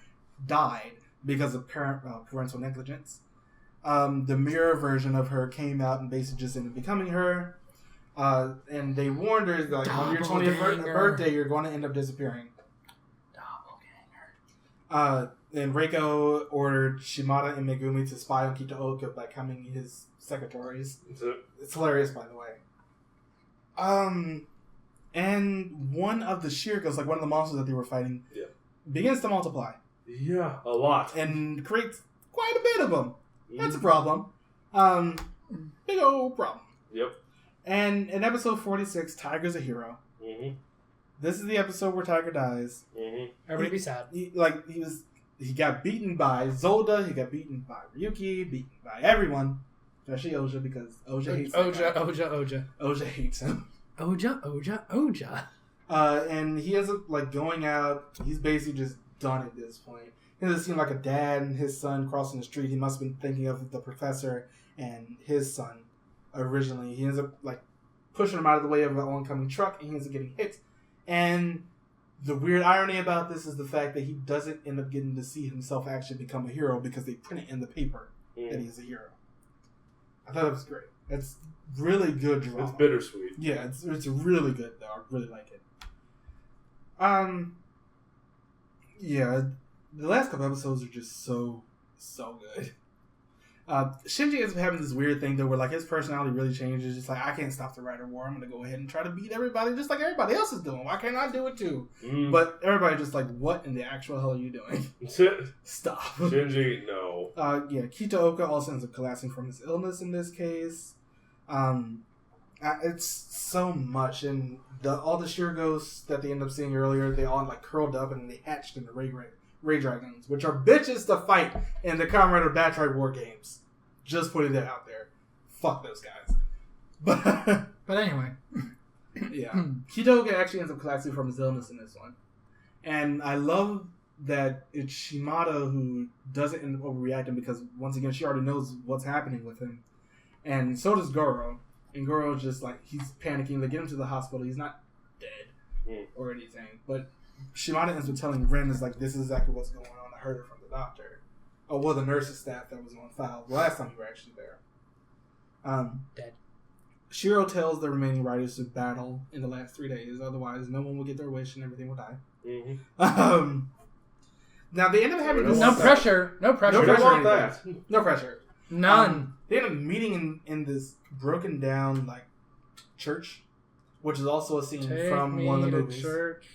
died because of parental negligence. The mirror version of her came out and basically just ended up becoming her. And they warned her, like, on your 20th birthday, you're going to end up disappearing. And Reiko ordered Shimada and Megumi to spy on Kitaoka by becoming his secretaries. It's hilarious, by the way. And one of the Shirikos, like one of the monsters that they were fighting, begins to multiply. Yeah, a lot. And creates quite a bit of them. That's a problem. Big old problem. Yep. And in episode 46, Tiger's a hero. Mm-hmm. This is the episode where Tiger dies. Mm-hmm. Everybody be sad. He got beaten by Zolda, he got beaten by Ryuki, beaten by everyone. Especially Oja, because Oja hates him. Oja hates him. Oja. And he ends up going out. He's basically just done at this point. It doesn't seem like a dad and his son crossing the street. He must have been thinking of the professor and his son originally. He ends up pushing him out of the way of an oncoming truck, and he ends up getting hit. And the weird irony about this is the fact that he doesn't end up getting to see himself actually become a hero because they print it in the paper that he's a hero. I thought it was great. It's really good drama. It's bittersweet. Yeah, it's really good though. I really like it. Yeah, the last couple episodes are just so good. Shinji ends up having this weird thing though where his personality really changes. Just I can't stop the Rider War. I'm gonna go ahead and try to beat everybody just like everybody else is doing. Why can't I do it too? But everybody just what in the actual hell are you doing? Stop. Shinji, no. Kitaoka also ends up collapsing from his illness in this case. It's so much, and all the sheer ghosts that they end up seeing earlier, they all curled up and they hatched into Ray Dragons, which are bitches to fight in the Kamen Rider Batch War games. Just putting that out there. Fuck those guys. But anyway. Yeah. Kitaoka actually ends up collapsing from his illness in this one. And I love that it's Shimada who doesn't end up overreacting because, once again, she already knows what's happening with him. And so does Goro. And Goro's just he's panicking. They get him to the hospital. He's not dead or anything. But Shimada ends up telling Ren this is exactly what's going on. I heard it from the doctor. Oh, well, the nurse's staff that was on file the last time you were actually there. Dead. Shiro tells the remaining riders to battle in the last 3 days. Otherwise, no one will get their wish and everything will die. Mm-hmm. Now, they end up having this... No pressure. No pressure. No pressure. None. They end up meeting in this broken down, church, which is also a scene from one of the movies. Church.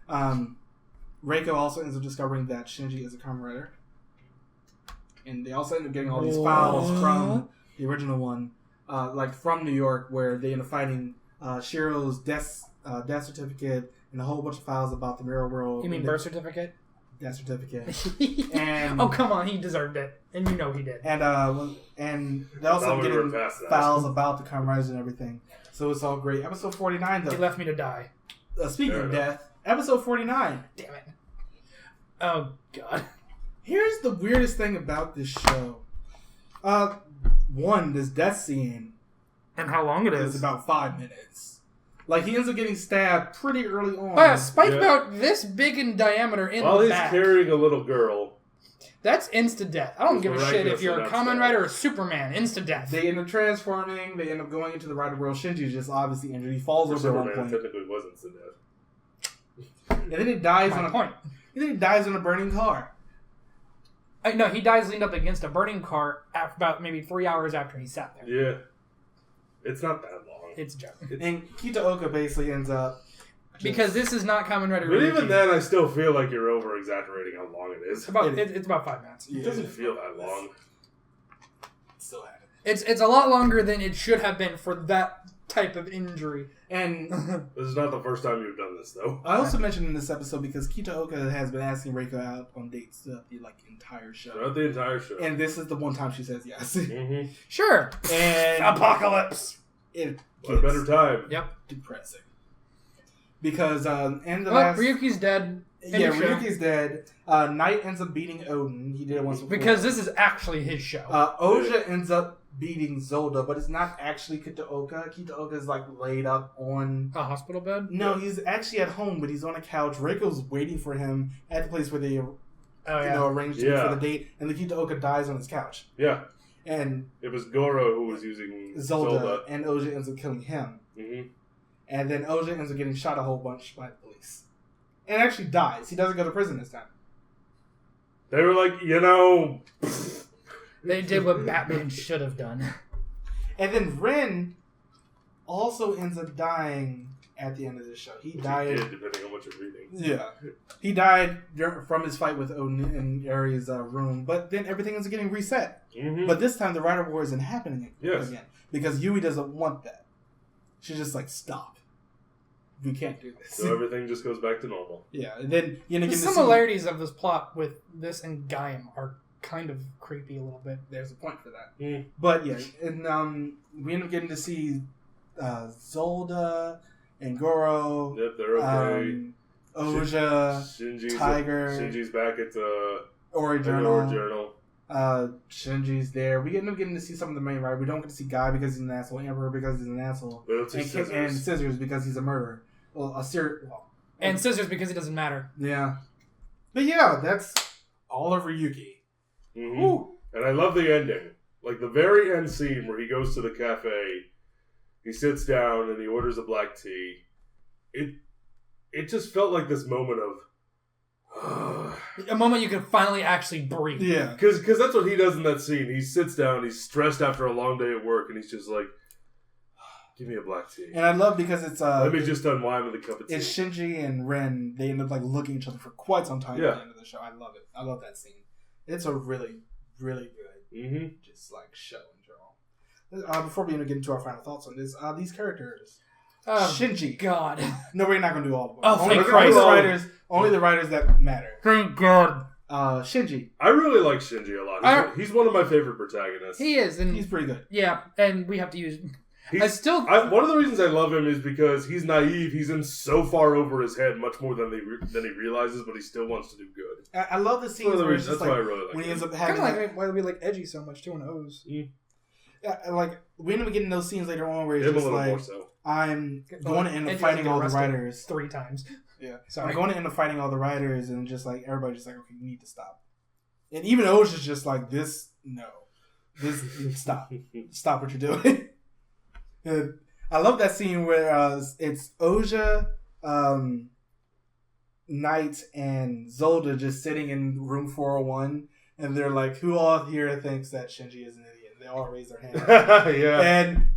Reiko also ends up discovering that Shinji is a Kamen Rider. And they also end up getting all these files from the original one, from New York, where they end up finding Shiro's death certificate and a whole bunch of files about the mirror world. You mean birth certificate? Death certificate. And oh, come on, he deserved it. And you know he did. And they also getting files about the Kamen Riders and everything. So it's all great. Episode 49, though. He left me to die. Speaking of death, episode 49. Damn it. Oh, God. Here's the weirdest thing about this show. One, this death scene. And how long it is. It's about 5 minutes. Like, he ends up getting stabbed pretty early on. Oh, yeah, spike about this big in diameter in While the he's back. carrying a little girl. That's insta-death. I don't give a shit if you're a Kamen Rider or Superman. Insta-death. They end up transforming. They end up going into the Rider world. Shinji's just obviously injured. He falls over at one point. Technically was insta-death. And then he dies And then he dies on a burning car. No, he dies leaned up against a burning car after about maybe 3 hours after he sat there. Yeah. It's not that long. It's a joke. And Kitaoka basically ends up... Because this is not Kamen Rider. But Ryuki. even then, I still feel like you're over-exaggerating how long it is. It's about 5 minutes. It doesn't feel that long. Still had it. It's a lot longer than it should have been for that type of injury. And This is not the first time you've done this, though. I also mentioned in this episode because Kitaoka has been asking Reiko out on dates throughout the entire show. Throughout the entire show. And this is the one time she says yes. Mm-hmm. Sure. And Apocalypse. it What a better time. Yep. depressing. Because Ryuki's dead. Yeah, Ryuki's dead. Knight ends up beating Odin. He did it once before. Because this is actually his show. Oja ends up beating Zolda, but it's not actually Kitaoka. Kitaoka is like laid up on A hospital bed? No, he's actually at home, but he's on a couch. Reiko's waiting for him at the place where they arranged him for the date, and the Kitaoka dies on his couch. Yeah. And it was Goro who was using Zolda. And Oja ends up killing him. Mm-hmm. And then Oja ends up getting shot a whole bunch by the police. And actually dies. He doesn't go to prison this time. They were like, They did what Batman should have done. And then Ren also ends up dying at the end of the show. He died. He did, depending on what you're reading. Yeah. He died from his fight with Odin in Ares' room. But then everything ends up getting reset. Mm-hmm. But this time the Rider War isn't happening Yes. again. Because Yui doesn't want that. She's just like, stop. We can't do this. So everything just goes back to normal. Yeah. And then, The similarities of this plot with this and Gaim are kind of creepy a little bit. There's a point for that. Mm. But yeah, and we end up getting to see Zolda and Goro. Yep, they're okay. Oja, Shinji's Tiger. Shinji's back at Ori the Journal. Shinji's there. We end up getting to see some of the main Rider. We don't get to see Guy because he's an asshole, Emperor because he's an asshole, and Scissors because he's a murderer. And Scissors because it doesn't matter. Yeah. But yeah, that's all of Ryuki. Mm-hmm. And I love the ending. Like the very end scene where he goes to the cafe, he sits down and he orders a black tea. It just felt like this moment of a moment you can finally actually breathe. Yeah. Because that's what he does in that scene. He sits down, he's stressed after a long day at work, and he's just like, give me a black tea. And I love because it's let me just unwind with a cup of tea. It's Shinji and Ren. They end up like looking at each other for quite some time at the end of the show. I love it. I love that scene. It's a really, really good just like show in general. Before we even get into our final thoughts on this, these characters. Shinji. God. No, we're not going to do all of them. Oh, thank Christ. Only the writers that matter. Thank God. Shinji. I really like Shinji a lot. He's one of my favorite protagonists. He is. And he's pretty good. Yeah, and we have to use... One of the reasons I love him is because he's naive. He's in so far over his head, much more than he realizes, but he still wants to do good. I love the scenes where it's just why I really like when he ends up having... Kind of like why we like Edgy so much, too, in O's. Like, we end up getting those scenes later on where it's just like, I'm going to end up fighting all the writers 3 times. Yeah. Sorry. I'm going to end up fighting all the writers, and just like, everybody's just like, okay, you need to stop. And even O's is just like, stop. Stop what you're doing. And I love that scene where it's Oja, Knight, and Zolda just sitting in room 401, and they're like, who all here thinks that Shinji is an idiot? And they all raise their hand. Yeah. And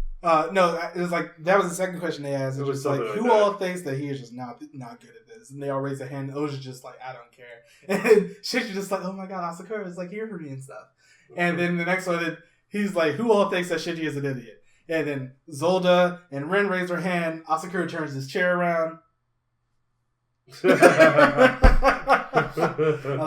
no, it was like, that was the second question they asked. It was like, who all thinks that he is just not good at this? And they all raise their hand. And Oja's just like, I don't care. And Shinji's just like, oh my god, Asakura is like here for me and stuff. And then the next one, he's like, who all thinks that Shinji is an idiot? And then Zolda and Ren raise their hand. Asakura turns his chair around. I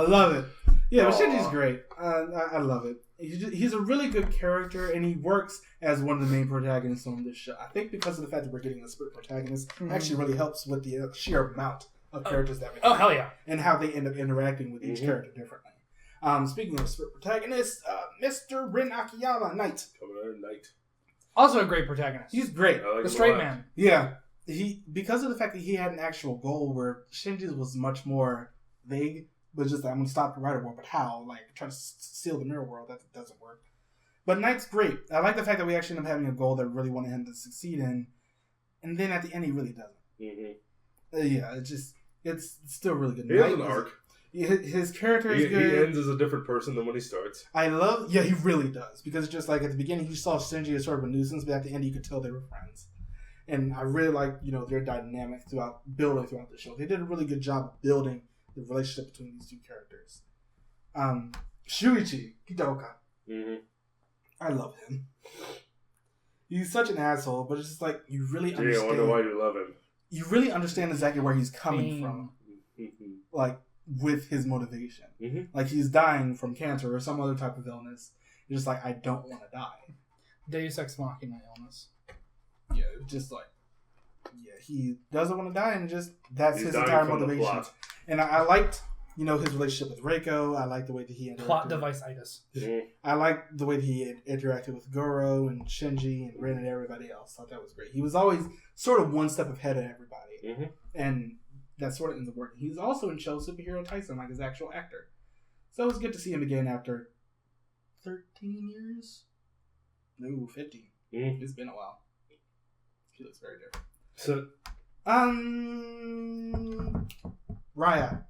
love it. Yeah, but Shinji's great. I love it. He's a really good character, and he works as one of the main protagonists on this show. I think because of the fact that we're getting a split protagonist actually really helps with the sheer amount of characters that we have. Oh, hell yeah. And how they end up interacting with each character differently. Speaking of protagonists, Mr. Rin Akiyama, Knight. Kamen Rider Knight. Also a great protagonist. He's great. Like the straight man. Yeah. Because of the fact that he had an actual goal where Shinji's was much more vague, but just like, I'm going to stop the Rider World, but how? Like, try to steal the Mirror World, that doesn't work. But Knight's great. I like the fact that we actually end up having a goal that we really wanted him to succeed in, and then at the end he really doesn't. Yeah, it's still really good. He has an arc. His character is good. He ends as a different person than when he starts. He really does. Because just like at the beginning, you saw Shinji as sort of a nuisance, but at the end, you could tell they were friends. And I really like, their dynamic building throughout the show. They did a really good job of building the relationship between these two characters. Shuichi Hitoka. I love him. He's such an asshole, but it's just like, you really understand. I wonder why you love him. You really understand exactly where he's coming from. Like, with his motivation. Like, he's dying from cancer or some other type of illness. You're just like, I don't want to die. Deus Ex Machina illness. Yeah, just like, he doesn't want to die, and that's his entire motivation. And I liked, his relationship with Reiko. I liked the way that he interacted. Plot device-itis. I liked the way that he interacted with Goro and Shinji and Rin and everybody else. I thought that was great. He was always sort of one step ahead of everybody. And that sort of ends up working. He's also in Show Superhero Tyson, like his actual actor. So it was good to see him again after 13 years? No, 15. It's been a while. He looks very different. So, Raya.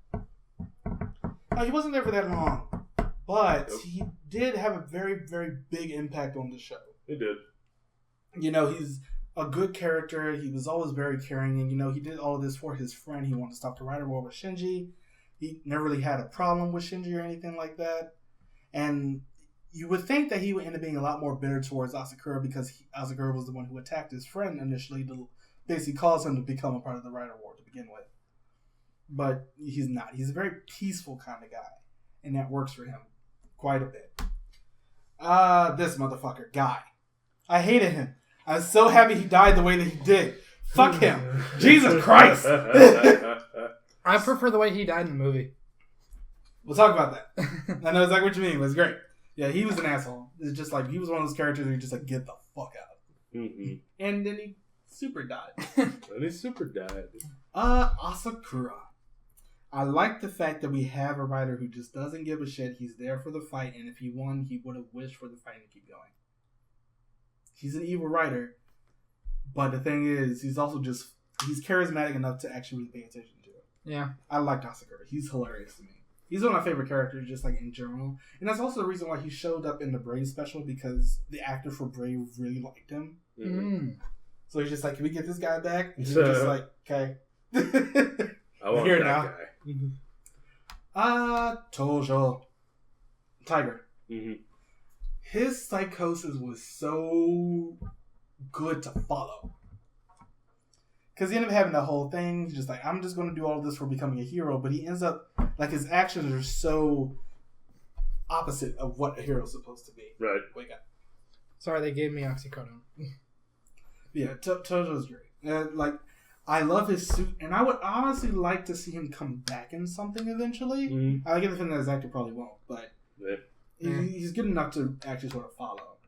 He wasn't there for that long, but he did have a very, very big impact on the show. He did. He's a good character. He was always very caring, and he did all of this for his friend. He wanted to stop the Rider War with Shinji. He never really had a problem with Shinji or anything like that. And you would think that he would end up being a lot more bitter towards Asakura because Asakura was the one who attacked his friend initially to basically cause him to become a part of the Rider War to begin with. But he's not. He's a very peaceful kind of guy. And that works for him quite a bit. This motherfucker, Guy. I hated him. I was so happy he died the way that he did. Fuck him. Jesus Christ. I prefer the way he died in the movie. We'll talk about that. I know exactly what you mean. It was great. Yeah, he was an asshole. It's just like, he was one of those characters where you just like, get the fuck out. And then he super died. Asakura. I like the fact that we have a writer who just doesn't give a shit. He's there for the fight, and if he won, he would have wished for the fight to keep going. He's an evil writer, but the thing is, he's charismatic enough to actually really pay attention to it. Yeah. I liked Asakura. He's hilarious to me. He's one of my favorite characters, just like in general. And that's also the reason why he showed up in the Brave special, because the actor for Brave really liked him. So he's just like, can we get this guy back? And he's just like, okay. I want here that now. Guy. Tojo. Tiger. His psychosis was so good to follow. Because he ended up having the whole thing. He's just like, I'm just going to do all of this for becoming a hero. But he ends up, like, his actions are so opposite of what a hero's supposed to be. Right. Wake up. Sorry, they gave me oxycodone. Yeah, Tojo's great. Like, I love his suit, and I would honestly like to see him come back in something eventually. I get the feeling that his actor probably won't, but he's good enough to actually sort of follow.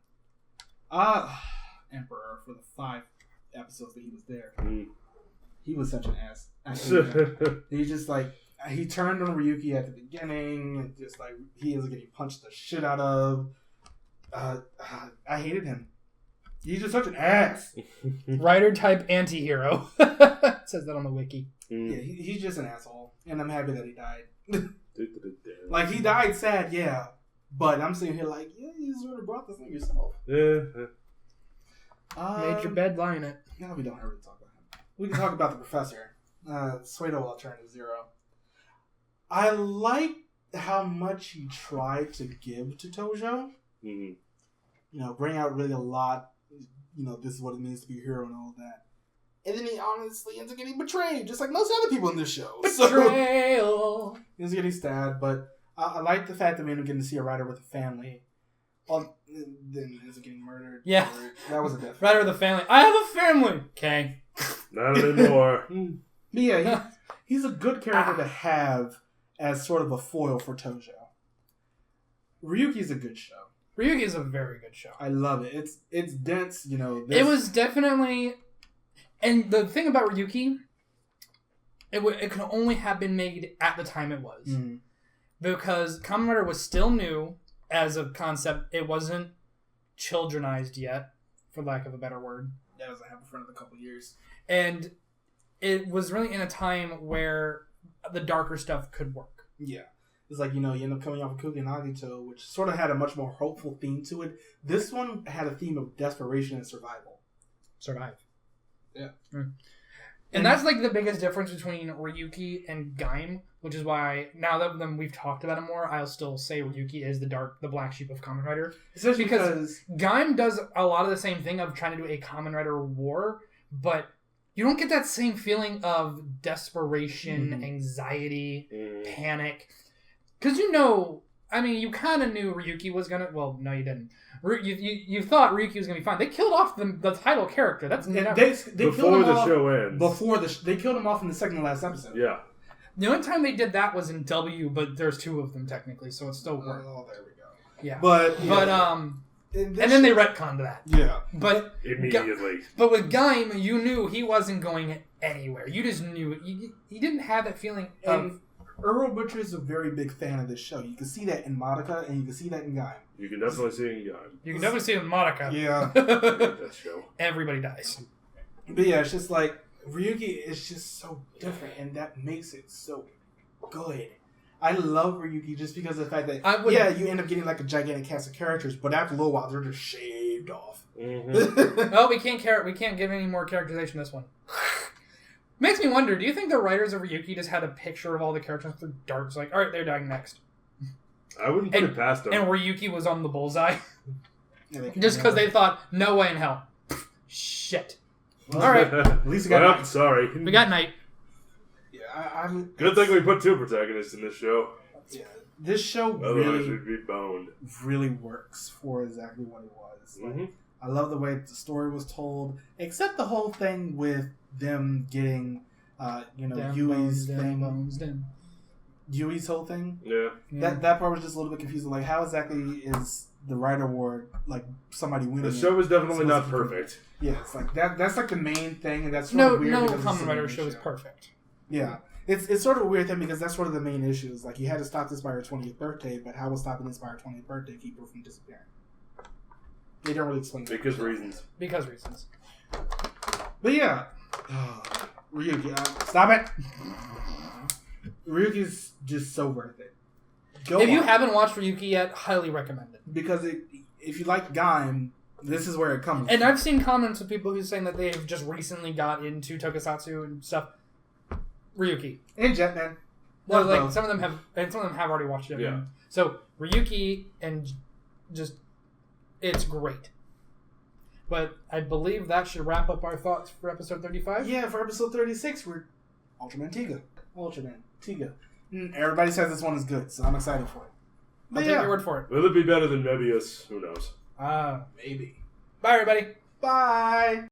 Emperor, for the 5 episodes that he was there. He was such an ass. He just like, he turned on Ryuki at the beginning, and just like, he is getting punched the shit out of. I hated him. He's just such an ass. Rider type anti-hero. It says that on the wiki. Yeah, he's just an asshole. And I'm happy that he died. Like, he died sad, yeah. But I'm sitting here like, yeah, you sort of brought this on yourself. Made your bed, lie in it. No, we don't ever talk about him. We can talk about the professor. Suedo Alternative Zero. I like how much he tried to give to Tojo. Bring out really a lot. This is what it means to be a hero and all of that. And then he honestly ends up getting betrayed, just like most other people in this show. Betrayal! So, he ends up getting stabbed, but I like the fact that we end up getting to see a writer with a family. Then he ends up getting murdered. Yeah. That was a death. Writer with a family. I have a family! Okay. Not anymore. But yeah, he's a good character to have as sort of a foil for Tojo. Ryuki's a good show. Ryuki is a very good show. I love it. It's dense, you know. It was definitely... And the thing about Ryuki, it could only have been made at the time it was. Mm. Because Kamen Rider was still new as a concept. It wasn't childrenized yet, for lack of a better word. That doesn't happen for another couple of years. And it was really in a time where the darker stuff could work. Yeah. It's like, you know, you end up coming off of Kuki and Agito, which sort of had a much more hopeful theme to it. This one had a theme of desperation and survival. Survive. Yeah. Mm. And that's like the biggest difference between Ryuki and Gaim, which is why now that we've talked about it more, I'll still say Ryuki is the black sheep of Kamen Rider. Especially because Gaim does a lot of the same thing of trying to do a Kamen Rider war, but you don't get that same feeling of desperation, anxiety, panic. Because you kind of knew Ryuki was going to... Well, no, you didn't. You thought Ryuki was going to be fine. They killed off the title character. That's they before the show ends. They killed him off in the second to last episode. Yeah. The only time they did that was in W, but there's two of them technically, so it still worked. Oh, there we go. Yeah. But and then they retconned that. Yeah. But immediately. But with Gaim, you knew he wasn't going anywhere. You just knew it. You didn't have that feeling of... Earl Butcher is a very big fan of this show. You can see that in Madoka, and you can see that in Gaim. You can definitely see it in Gaim. You can definitely see it in Madoka. Yeah. That show. Everybody dies. But yeah, it's just like, Ryuki is just so different, and that makes it so good. I love Ryuki just because of the fact that, you end up getting like a gigantic cast of characters, but after a little while, they're just shaved off. Mm-hmm. Oh, we can't give any more characterization this one. Makes me wonder, do you think the writers of Ryuki just had a picture of all the characters through darts, like, alright, they're dying next? I wouldn't put it past them. And Ryuki was on the bullseye? Just because they thought, no way in hell. Shit. Alright. At least we got Night. Sorry. We got Night. Yeah, Good thing we put two protagonists in this show. Yeah. This show otherwise we'd be boned. Really works for exactly what it was. Mm-hmm. Like, I love the way the story was told, except the whole thing with them getting, Yui's thing. Yui's whole thing. Yeah. That part was just a little bit confusing. Like, how exactly is the Rider Award, like, somebody winning? The show is definitely not perfect. Yeah, it's like that's like the main thing, and that's sort no of weird. No Kamen Rider show is perfect. Yeah. It's sort of a weird thing because that's sort of the main issue. Is like, you had to stop this by her 20th birthday, but how was stopping this by her 20th birthday keep her from disappearing? They don't really explain that. Because reasons. But yeah. Ryuki. Stop it! Ryuki's just so worth it. If you haven't watched Ryuki yet, highly recommend it. Because if you like Gaim, this is where it comes from. And I've seen comments of people who's saying that they've just recently got into Tokusatsu and stuff. Ryuki. And Jetman. Well, like some of them have already watched it. Yeah. So Ryuki and just it's great. But I believe that should wrap up our thoughts for episode 35. Yeah, for episode 36, we're Ultraman Tiga. Everybody says this one is good, so I'm excited for it. I'll take your word for it. Will it be better than Mebius? Who knows? Maybe. Bye, everybody. Bye.